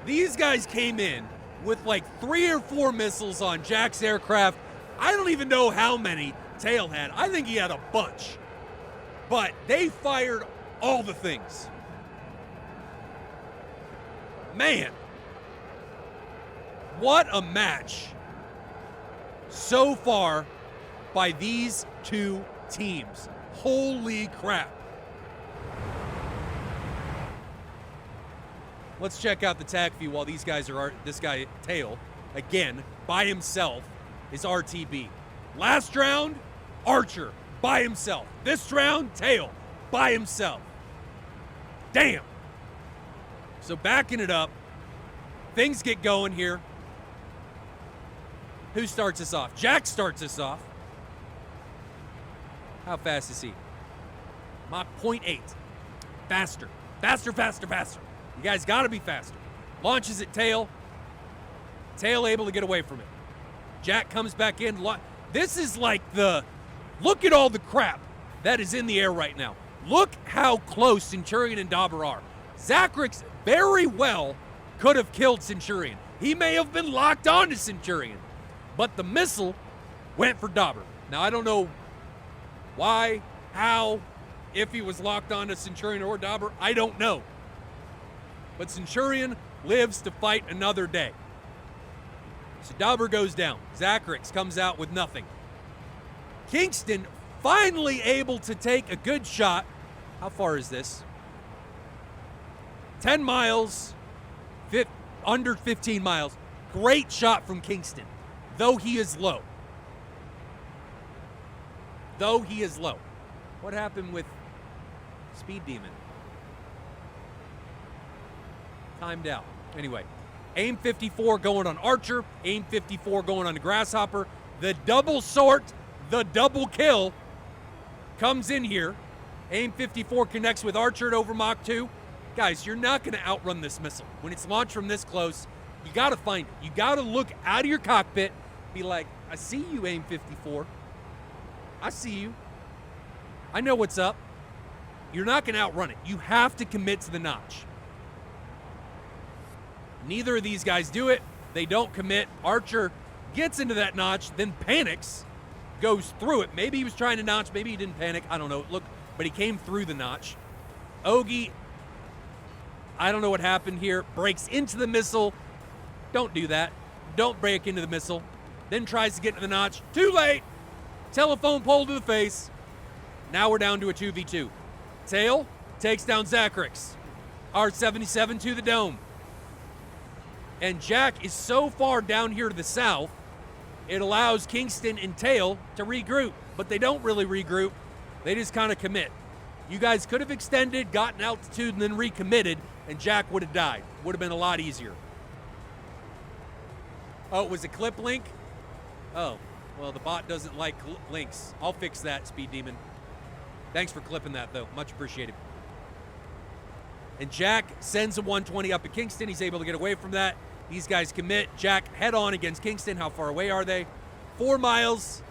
These guys came in with like 3 or 4 missiles on Jack's aircraft. I don't even know how many Tail had. I think he had a bunch. But they fired all the things. Man. What a match so far by these 2 teams. Holy crap. Let's check out the tag view while these guys are, this guy, Tail, again, by himself, is RTB. Last round, Archer, by himself. This round, Tail, by himself. Damn. So backing it up, things get going here. Who starts us off? Jack starts us off. How fast is he? Mach 0.8. Faster. Faster, faster, faster. You guys got to be faster. Launches at Tail. Tail able to get away from it. Jack comes back in. This is like the... Look at all the crap that is in the air right now. Look how close Centurion and Dauber are. Zacharix very well could have killed Centurion. He may have been locked on to Centurion. But the missile went for Dauber. Now, I don't know why, how, if he was locked on to Centurion or Dauber. I don't know. But Centurion lives to fight another day. So Dauber goes down. Zacharix comes out with nothing. Kingston finally able to take a good shot. How far is this? 10 miles, under 15 miles. Great shot from Kingston, though he is low. What happened with Speed Demon? Timed out. Anyway, aim 54 going on Archer, aim 54 going on the Grasshopper. The double sort, the double kill comes in here. Aim 54 connects with Archer at over Mach 2. Guys, you're not going to outrun this missile. When it's launched from this close, you got to find it. You got to look out of your cockpit, be like, I see you, aim 54. I see you. I know what's up. You're not going to outrun it. You have to commit to the notch. Neither of these guys do it. They don't commit. Archer gets into that notch, then panics, goes through it. Maybe he was trying to notch. Maybe he didn't panic. I don't know. Look, but he came through the notch. Ogie, I don't know what happened here. Breaks into the missile. Don't do that. Don't break into the missile. Then tries to get to the notch. Too late. Telephone pole to the face. Now we're down to a 2v2. Tail takes down Zacharix. R-77 to the dome. And Jack is so far down here to the south, it allows Kingston and Tail to regroup. But they don't really regroup. They just kind of commit. You guys could have extended, gotten altitude, and then recommitted, and Jack would have died. Would have been a lot easier. Oh, it was a clip link? Oh, well, the bot doesn't like links. I'll fix that, Speed Demon. Thanks for clipping that, though. Much appreciated. And Jack sends a 120 up at Kingston. He's able to get away from that. These guys commit. Jack head on against Kingston. How far away are they? 4 miles.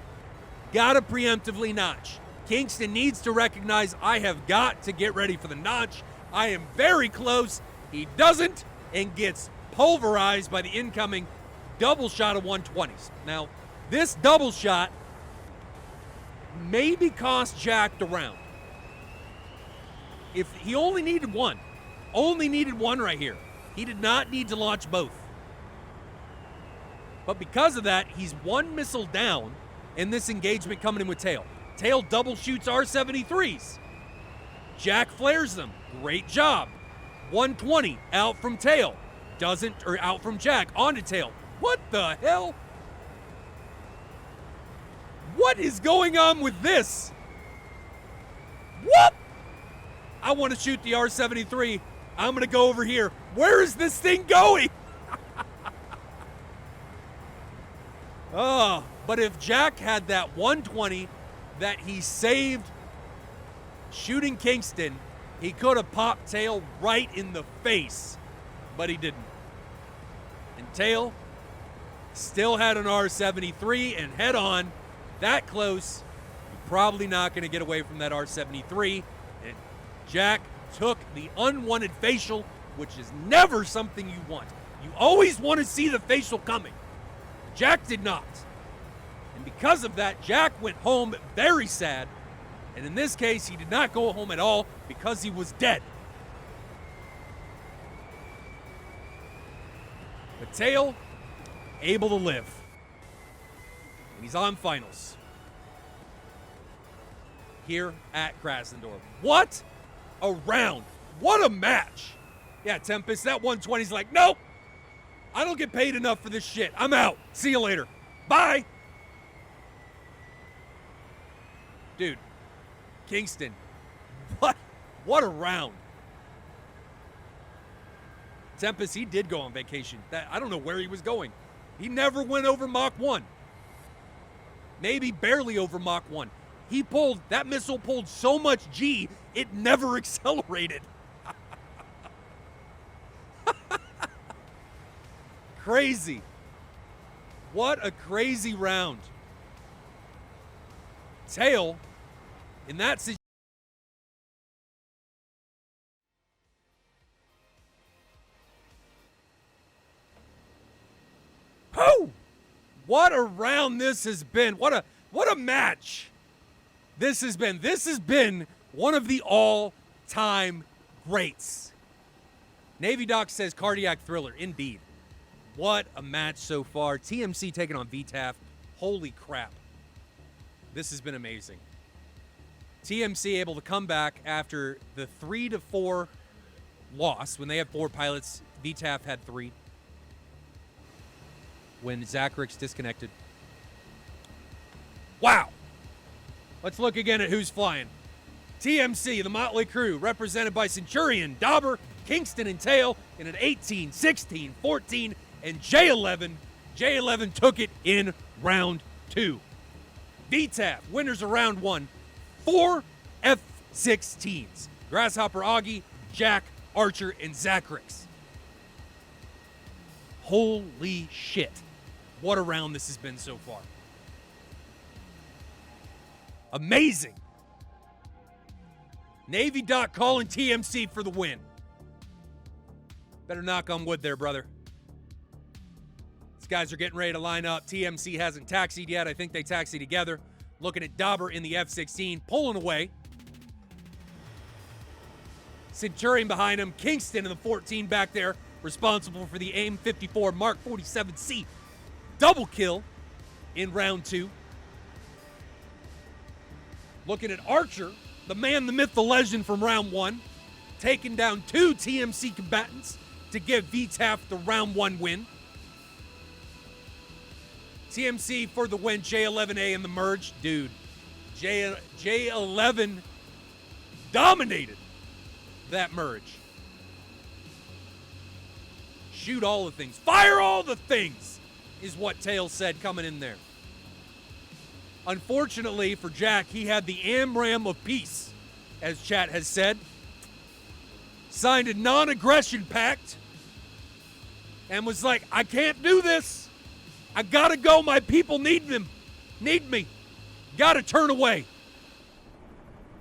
Gotta preemptively notch. Kingston needs to recognize, I have got to get ready for the notch. I am very close. He doesn't and gets pulverized by the incoming double shot of 120s. Now, this double shot maybe cost Jack the round. If he only needed one right here. He did not need to launch both. But because of that, he's one missile down in this engagement coming in with Tail. Tail double shoots R-73s. Jack flares them. Great job. 120 out from Tail. Out from Jack onto Tail. What the hell? What is going on with this? What? I want to shoot the R-73. I'm going to go over here. Where is this thing going? Oh, but if Jack had that 120 that he saved shooting Kingston, he could have popped Tail right in the face, but he didn't. And Tail still had an R-73 and head on, that close. You're probably not going to get away from that R-73. And Jack took the unwanted facial, which is never something you want. You always want to see the facial coming. Jack did not. And because of that, Jack went home very sad. And in this case, he did not go home at all because he was dead. But Tail, able to live. And he's on finals. Here at Krasnodar. What a round. What a match. Yeah, Tempest, that 120's like, nope. I don't get paid enough for this shit. I'm out. See you later. Bye. Dude, Kingston, what a round. Tempest, he did go on vacation. I don't know where he was going. He never went over Mach 1. Maybe barely over Mach 1. That missile pulled so much G, it never accelerated. Crazy. What a crazy round. Tail, in that situation. Oh! What a round this has been. What a match this has been. This has been one of the all-time greats. Navy Doc says cardiac thriller. Indeed. What a match so far. TMC taking on VTAF. Holy crap. This has been amazing. TMC able to come back after the 3-4 loss. When they had 4 pilots, VTAF had 3. When Zacharyk's disconnected. Wow. Let's look again at who's flying. TMC, the Motley crew, represented by Centurion, Dauber, Kingston, and Tail in an 18, 16, 14, and J11. J11 took it in round 2. VTAF, winners of round 1, 4 F-16s. Grasshopper Augie, Jack, Archer, and Zacharys. Holy shit. What a round this has been so far. Amazing. Navy Doc calling TMC for the win. Better knock on wood there, brother. These guys are getting ready to line up. TMC hasn't taxied yet. I think they taxi together. Looking at Dauber in the F-16, pulling away. Centurion behind him. Kingston in the 14 back there, responsible for the AIM-54 Mark 47C double kill in round 2. Looking at Archer, the man, the myth, the legend from round 1, taking down 2 TMC combatants to give VTAF the round 1 win. TMC for the win, J11A in the merge. Dude, J11 dominated that merge. Shoot all the things. Fire all the things is what Tails said coming in there. Unfortunately for Jack, he had the AMRAM of peace, as chat has said. Signed a non-aggression pact and was like, I can't do this. I gotta go. My people need me. Gotta turn away.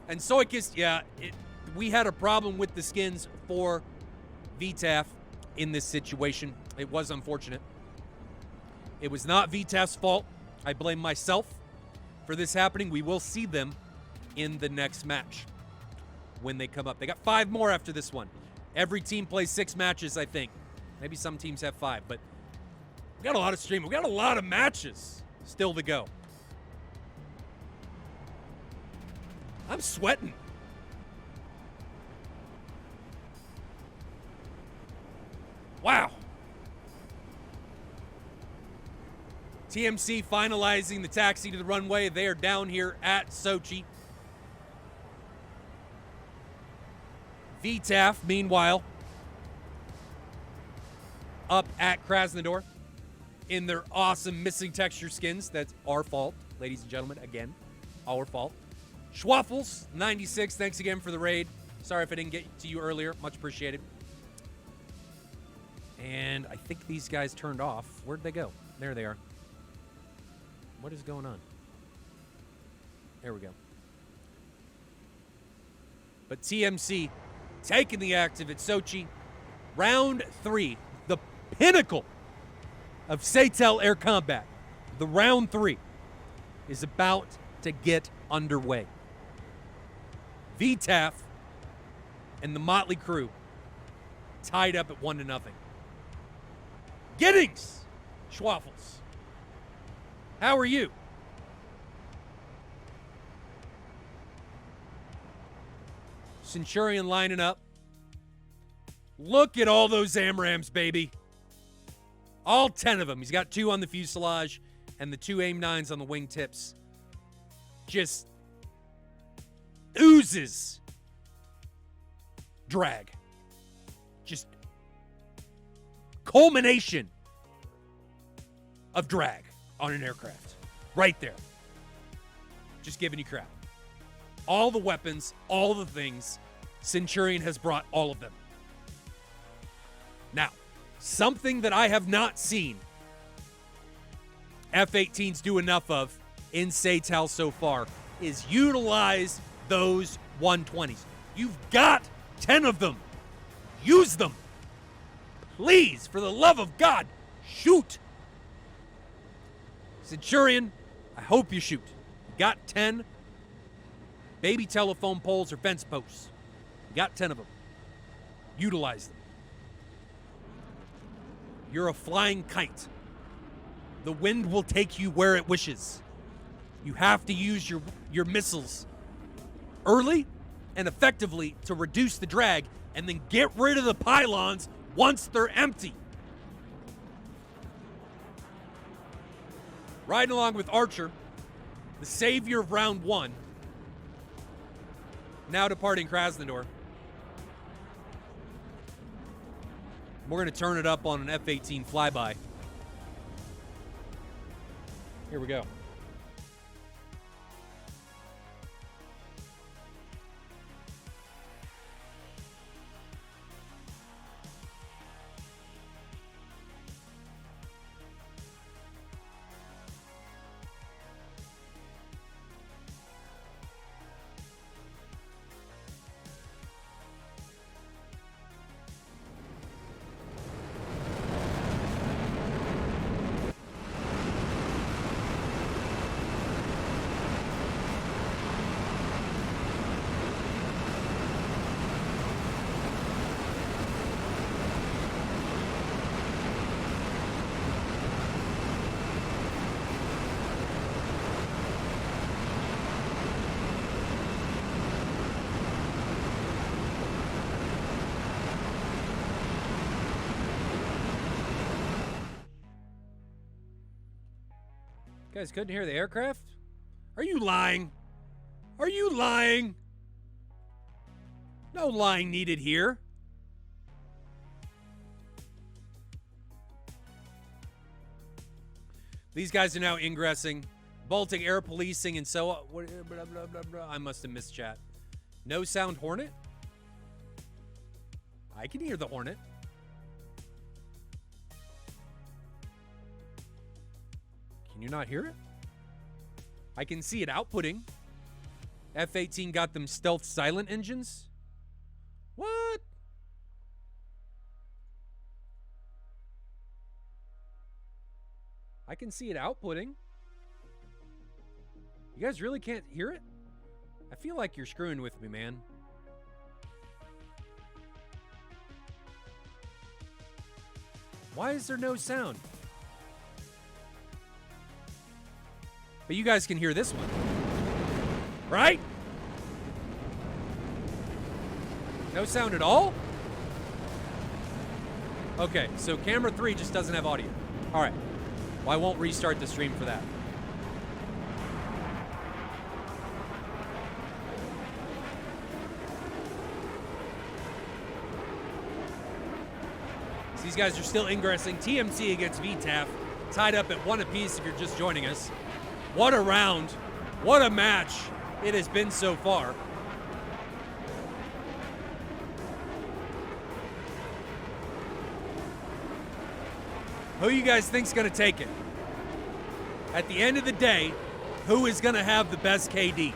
And so it gets, we had a problem with the skins for VTAF in this situation. It was unfortunate. It was not VTAF's fault. I blame myself for this happening. We will see them in the next match when they come up. They got 5 more after this one. Every team plays 6 matches, I think. Maybe some teams have 5, but we got a lot of streaming. We got a lot of matches still to go. I'm sweating. Wow. TMC finalizing the taxi to the runway. They are down here at Sochi. VTAF, meanwhile, up at Krasnodar in their awesome missing texture skins. That's our fault, ladies and gentlemen. Again, our fault. Schwaffles, 96, thanks again for the raid. Sorry if I didn't get to you earlier. Much appreciated. And I think these guys turned off. Where'd they go? There they are. What is going on? There we go. But TMC taking the active at Sochi. Round 3, the pinnacle of SATAL air combat. The round 3 is about to get underway. VTAF and the Motley crew tied up at 1-0. Giddings, Schwaffles, how are you? Centurion lining up. Look at all those AMRAMs, baby. All 10 of them. He's got 2 on the fuselage and the 2 AIM-9s on the wingtips. Just oozes drag. Just culmination of drag on an aircraft. Right there. Just giving you crap. All the weapons, all the things, Centurion has brought all of them. Now, something that I have not seen F-18s do enough of in SATAL so far is utilize those 120s. You've got 10 of them. Use them. Please, for the love of God, shoot. Centurion, I hope you shoot. You got 10 baby telephone poles or fence posts. You got 10 of them. Utilize them. You're a flying kite. The wind will take you where it wishes. You have to use your missiles early and effectively to reduce the drag, and then get rid of the pylons once they're empty. Riding along with Archer, the savior of round 1, now departing Krasnodar. We're going to turn it up on an F-18 flyby. Here we go. You guys couldn't hear the aircraft? Are you lying? Are you lying? No lying needed here. These guys are now ingressing, Baltic air policing, and so on. Blah, blah, blah, blah. I must have missed chat. No sound Hornet? I can hear the Hornet. Can you not hear it? I can see it outputting. F-18 got them stealth silent engines. What? I can see it outputting. You guys really can't hear it? I feel like you're screwing with me, man. Why is there no sound? But you guys can hear this one, right? No sound at all? Okay, so camera 3 just doesn't have audio. All right, well, I won't restart the stream for that. So these guys are still ingressing. TMC against VTAF, tied up at 1 apiece if you're just joining us. What a round. What a match it has been so far. Who you guys think's going to take it? At the end of the day, who is going to have the best KD?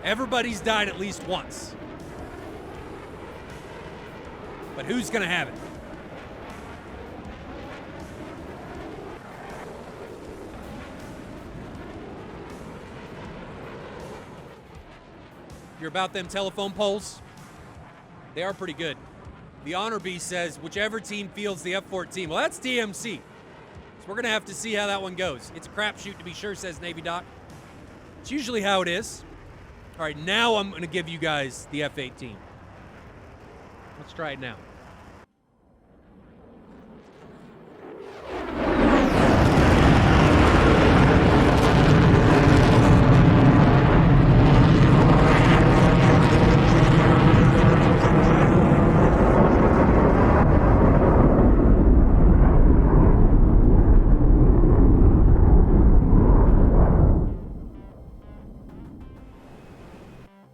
Everybody's died at least once. But who's going to have it? You're about them telephone polls? They are pretty good. The Honor Bee says, whichever team fields the F-14. Well, that's TMC. So we're going to have to see how that one goes. It's a crapshoot to be sure, says Navy Doc. It's usually how it is. All right, now I'm going to give you guys the F-18. Let's try it now.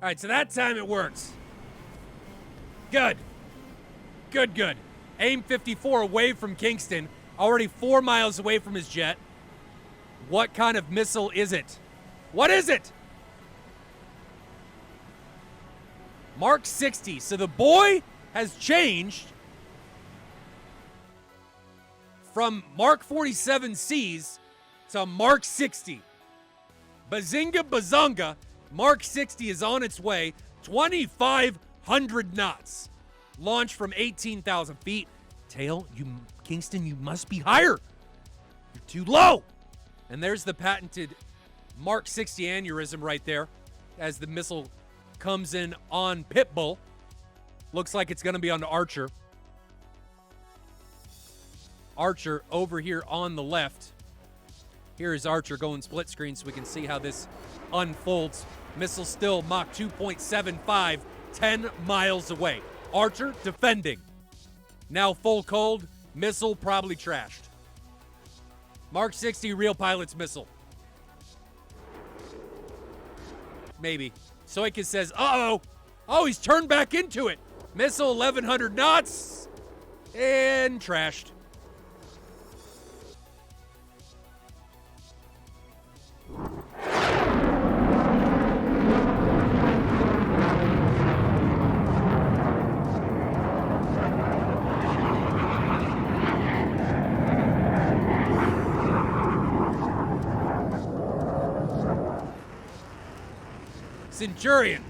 All right, so that time it works. Good. Good, good. AIM 54 away from Kingston, already 4 miles away from his jet. What kind of missile is it? What is it? Mark 60. So the boy has changed from Mark 47Cs to Mark 60. Bazinga Bazunga. Mark 60 is on its way, 2,500 knots. Launch from 18,000 feet. Tail, Kingston, you must be higher. You're too low. And there's the patented Mark 60 aneurysm right there as the missile comes in on Pitbull. Looks like it's going to be on Archer. Archer over here on the left. Here is Archer going split screen so we can see how this unfolds. Missile still Mach 2.75, 10 miles away. Archer defending. Now full cold. Missile probably trashed. Mark 60 real pilot's missile. Maybe. Soika says, uh-oh. Oh, he's turned back into it. Missile 1,100 knots. And trashed. Centurion,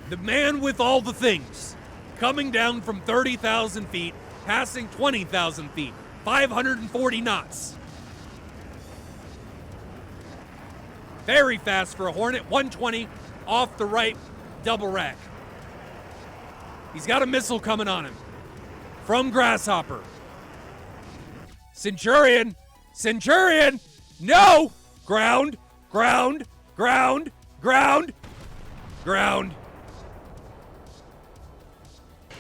the man with all the things, coming down from 30,000 feet, passing 20,000 feet, 540 knots. Very fast for a Hornet, 120 off the right double rack. He's got a missile coming on him from Grasshopper. Centurion, Centurion, no! Ground, ground, ground, ground, ground.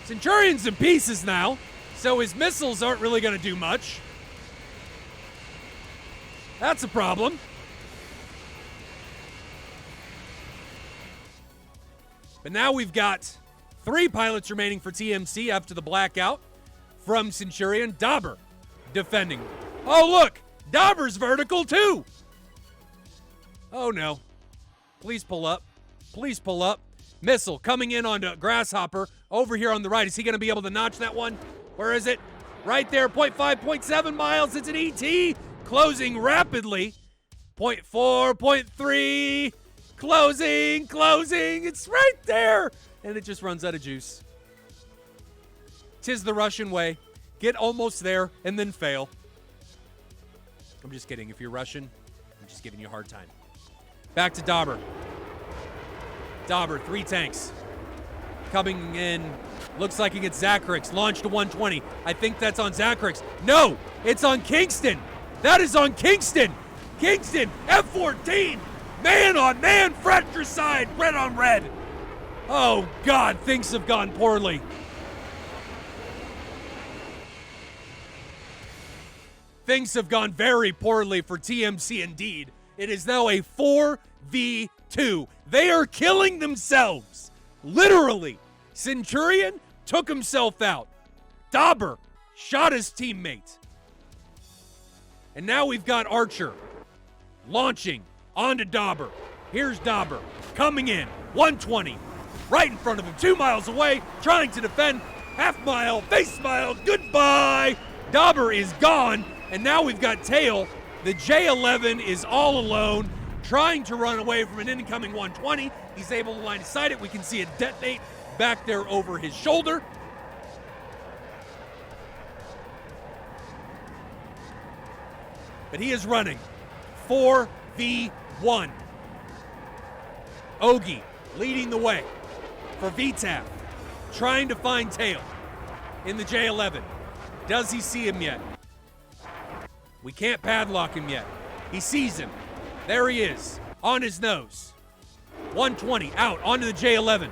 Centurion's in pieces now, so his missiles aren't really going to do much. That's a problem. But now we've got 3 pilots remaining for TMC after the blackout from Centurion. Dauber defending. Oh, look! Dauber's vertical, too! Oh, no. Please pull up. Please pull up. Missile coming in onto Grasshopper over here on the right. Is he going to be able to notch that one? Where is it? Right there, 0.5, 0.7 miles. It's an ET. Closing rapidly. 0.4, 0.3. Closing, closing. It's right there. And it just runs out of juice. 'Tis the Russian way. Get almost there and then fail. I'm just kidding. If you're Russian, I'm just giving you a hard time. Back to Dauber. Dauber, 3 tanks. Coming in. Looks like he gets Zacharix. Launched to 120. I think that's on Zacharix. No! It's on Kingston! That is on Kingston! Kingston, F-14! Man on man, fratricide, red on red! Oh, God, things have gone poorly. Things have gone very poorly for TMC indeed. It is now a 4v2. They are killing themselves. Literally. Centurion took himself out. Dauber shot his teammate. And now we've got Archer launching onto Dauber. Here's Dauber coming in. 120. Right in front of him. 2 miles away. Trying to defend. Half mile. Face mile. Goodbye. Dauber is gone. And now we've got Tail. The J-11 is all alone, trying to run away from an incoming 120. He's able to line of sight it. We can see it detonate back there over his shoulder. But he is running. 4v1. Ogie leading the way for VTAF, trying to find Tail in the J-11. Does he see him yet? We can't padlock him yet. He sees him. There he is, on his nose. 120 out onto the J-11.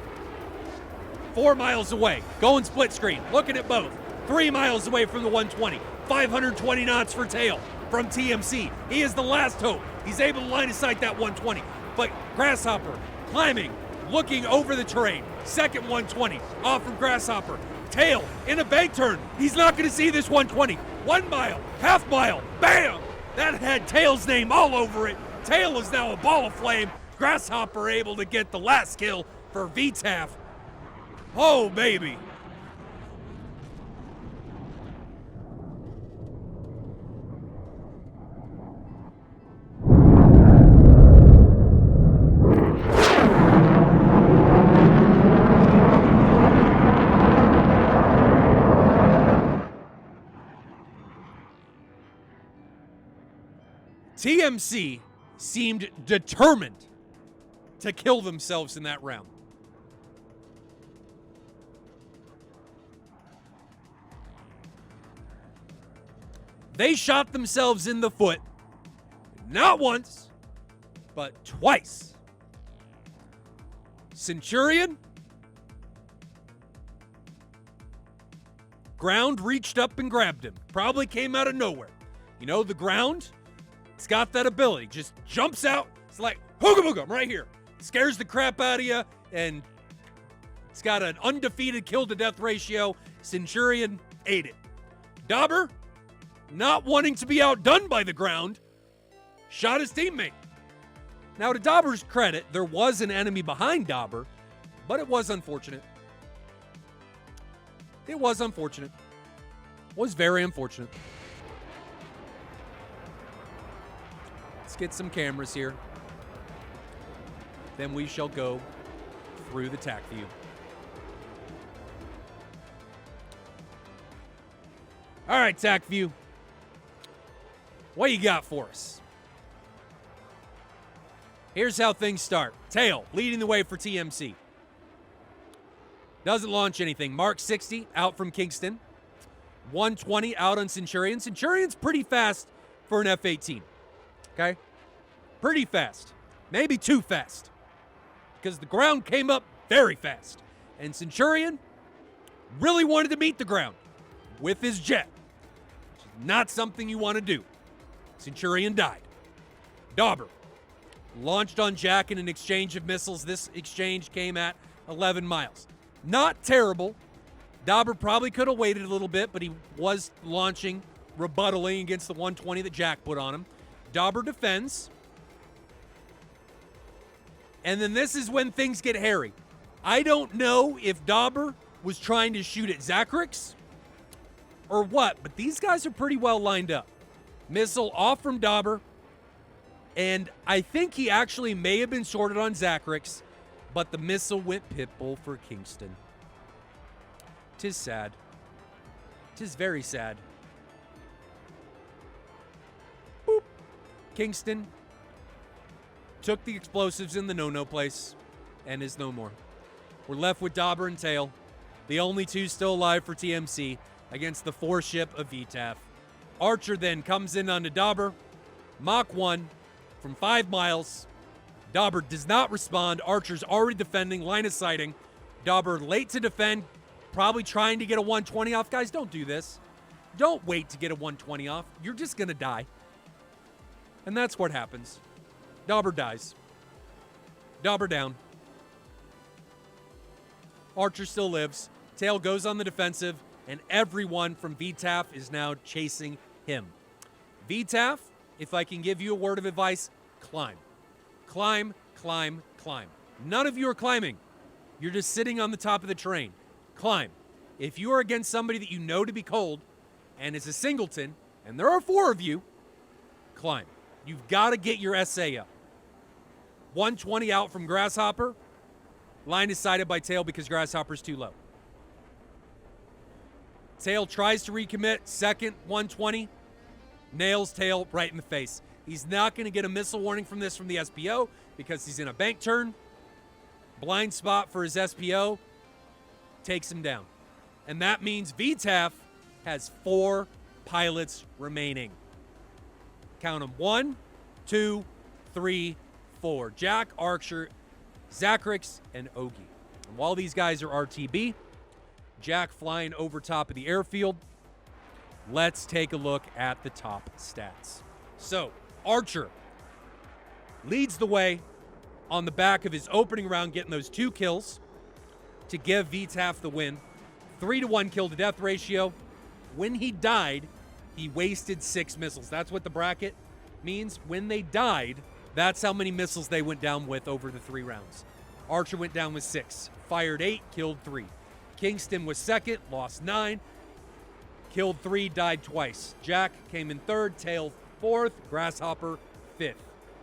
4 miles away, going split screen, looking at both. 3 miles away from the 120. 520 knots for Tail from TMC. He is the last hope. He's able to line of sight that 120. But Grasshopper climbing, looking over the terrain. Second 120 off from Grasshopper. Tail in a bank turn. He's not going to see this 120. 1 mile, half mile, bam! That had Tail's name all over it. Tail is now a ball of flame. Grasshopper able to get the last kill for VTAF. Oh, baby. TMC seemed determined to kill themselves in that round. They shot themselves in the foot, not once, but twice. Centurion, ground reached up and grabbed him. Probably came out of nowhere. You know, the ground, it's got that ability. Just jumps out. It's like, hooga booga, I'm right here. Scares the crap out of you, and it's got an undefeated kill-to-death ratio. Centurion ate it. Dauber, not wanting to be outdone by the ground, shot his teammate. Now, to Dauber's credit, there was an enemy behind Dauber, but it was unfortunate. It was unfortunate. It was very unfortunate. Let's get some cameras here. Then we shall go through the TAC view. All right, TAC view. What you got for us? Here's how things start. Tail leading the way for TMC. Doesn't launch anything. Mark 60 out from Kingston. 120 out on Centurion. Centurion's pretty fast for an F-18. Okay? Pretty fast. Maybe too fast. Because the ground came up very fast. And Centurion really wanted to meet the ground with his jet. Which is not something you want to do. Centurion died. Dauber launched on Jack in an exchange of missiles. This exchange came at 11 miles. Not terrible. Dauber probably could have waited a little bit, but he was launching, rebuttaling against the 120 that Jack put on him. Dauber defends. And then this is when things get hairy. I don't know if Dauber was trying to shoot at Zacharys or what, but these guys are pretty well lined up. Missile off from Dauber. And I think he actually may have been shorted on Zacharys, but the missile went pitbull for Kingston. 'Tis sad. 'Tis very sad. Boop. Kingston took the explosives in the no-no place and is no more. We're left with Dauber and Tail, the only two still alive for TMC, against the 4-ship of VTAF. Archer then comes in onto Dauber. Mach 1 from 5 miles. Dauber does not respond. Archer's already defending, line of sighting. Dauber late to defend, probably trying to get a 120 off. Guys, don't do this. Don't wait to get a 120 off. You're just going to die. And that's what happens. Dauber dies. Dauber down. Archer still lives. Tail goes on the defensive, and everyone from VTAF is now chasing him. VTAF, if I can give you a word of advice, climb. Climb, climb, climb. None of you are climbing. You're just sitting on the top of the train. Climb. If you are against somebody that you know to be cold, and it's a singleton, and there are 4 of you, climb. You've got to get your SA up. 120 out from Grasshopper. Line is sighted by Tail because Grasshopper's too low. Tail tries to recommit. Second, 120. Nails Tail right in the face. He's not going to get a missile warning from this from the SPO because he's in a bank turn. Blind spot for his SPO. Takes him down. And that means VTAF has 4 pilots remaining. Count them. 1, 2, 3, 4. Jack, Archer, Zacharys, and Ogie. And while these guys are RTB, Jack flying over top of the airfield, let's take a look at the top stats. So, Archer leads the way on the back of his opening round, getting those 2 kills to give VTAF the win. 3-to-1 kill-to-death ratio. When he died, he wasted 6 missiles. That's what the bracket means. When they died, that's how many missiles they went down with over the 3 rounds. Archer went down with 6. Fired 8, killed 3. Kingston was second, lost 9. Killed 3, died twice. Jack came in 3rd, Tail 4th, Grasshopper 5th.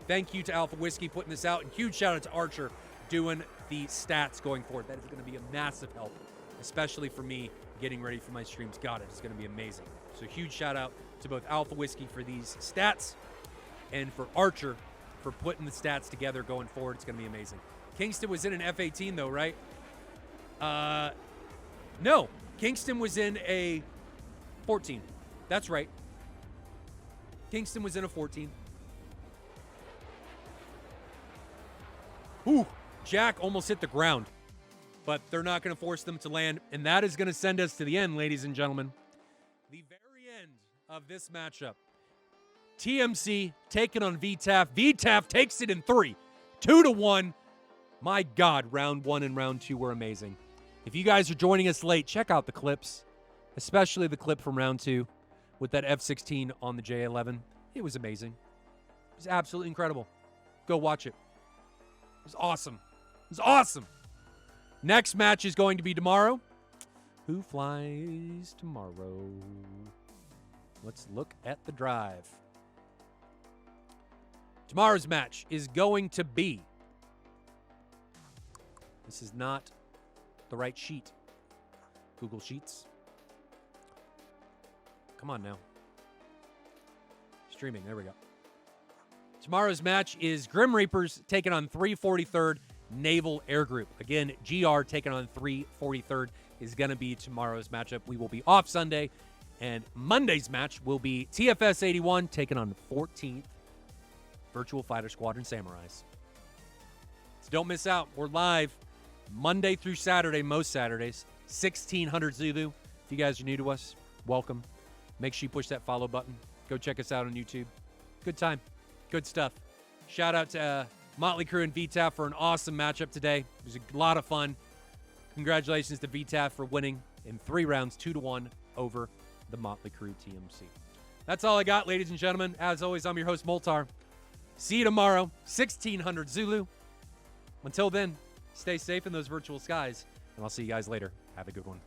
Thank you to Alpha Whiskey putting this out, and huge shout out to Archer doing the stats going forward. That is going to be a massive help, especially for me getting ready for my streams. God, it's going to be amazing. So huge shout out to both Alpha Whiskey for these stats and for Archer for putting the stats together going forward. It's going to be amazing. Kingston was in an F-18, though, right? No. Kingston was in a 14. That's right. Kingston was in a 14. Ooh, Jack almost hit the ground. But they're not going to force them to land. And that is going to send us to the end, ladies and gentlemen. The very end of this matchup. TMC taking on VTAF. VTAF takes it in 3. 2-1. My God, round 1 and round 2 were amazing. If you guys are joining us late, check out the clips, especially the clip from round 2 with that F-16 on the J-11. It was amazing. It was absolutely incredible. Go watch it. It was awesome. It was awesome. Next match is going to be tomorrow. Who flies tomorrow? Let's look at the drive. Tomorrow's match is going to be... This is not the right sheet. Google Sheets. Come on now. Streaming. There we go. Tomorrow's match is Grim Reapers taking on 343rd Naval Air Group. Again, GR taking on 343rd is going to be tomorrow's matchup. We will be off Sunday. And Monday's match will be TFS 81 taking on 14th Virtual Fighter Squadron Samurais. So don't miss out. We're live Monday through Saturday, most Saturdays, 1600 Zulu. If you guys are new to us, welcome. Make sure you push that follow button. Go check us out on YouTube. Good time. Good stuff. Shout out to Motley Crew and VTAF for an awesome matchup today. It was a lot of fun. Congratulations to VTAF for winning in 3 rounds, 2-1 over the Motley Crew TMC. That's all I got, ladies and gentlemen. As always, I'm your host, Moltar. See you tomorrow, 1600 Zulu. Until then, stay safe in those virtual skies, and I'll see you guys later. Have a good one.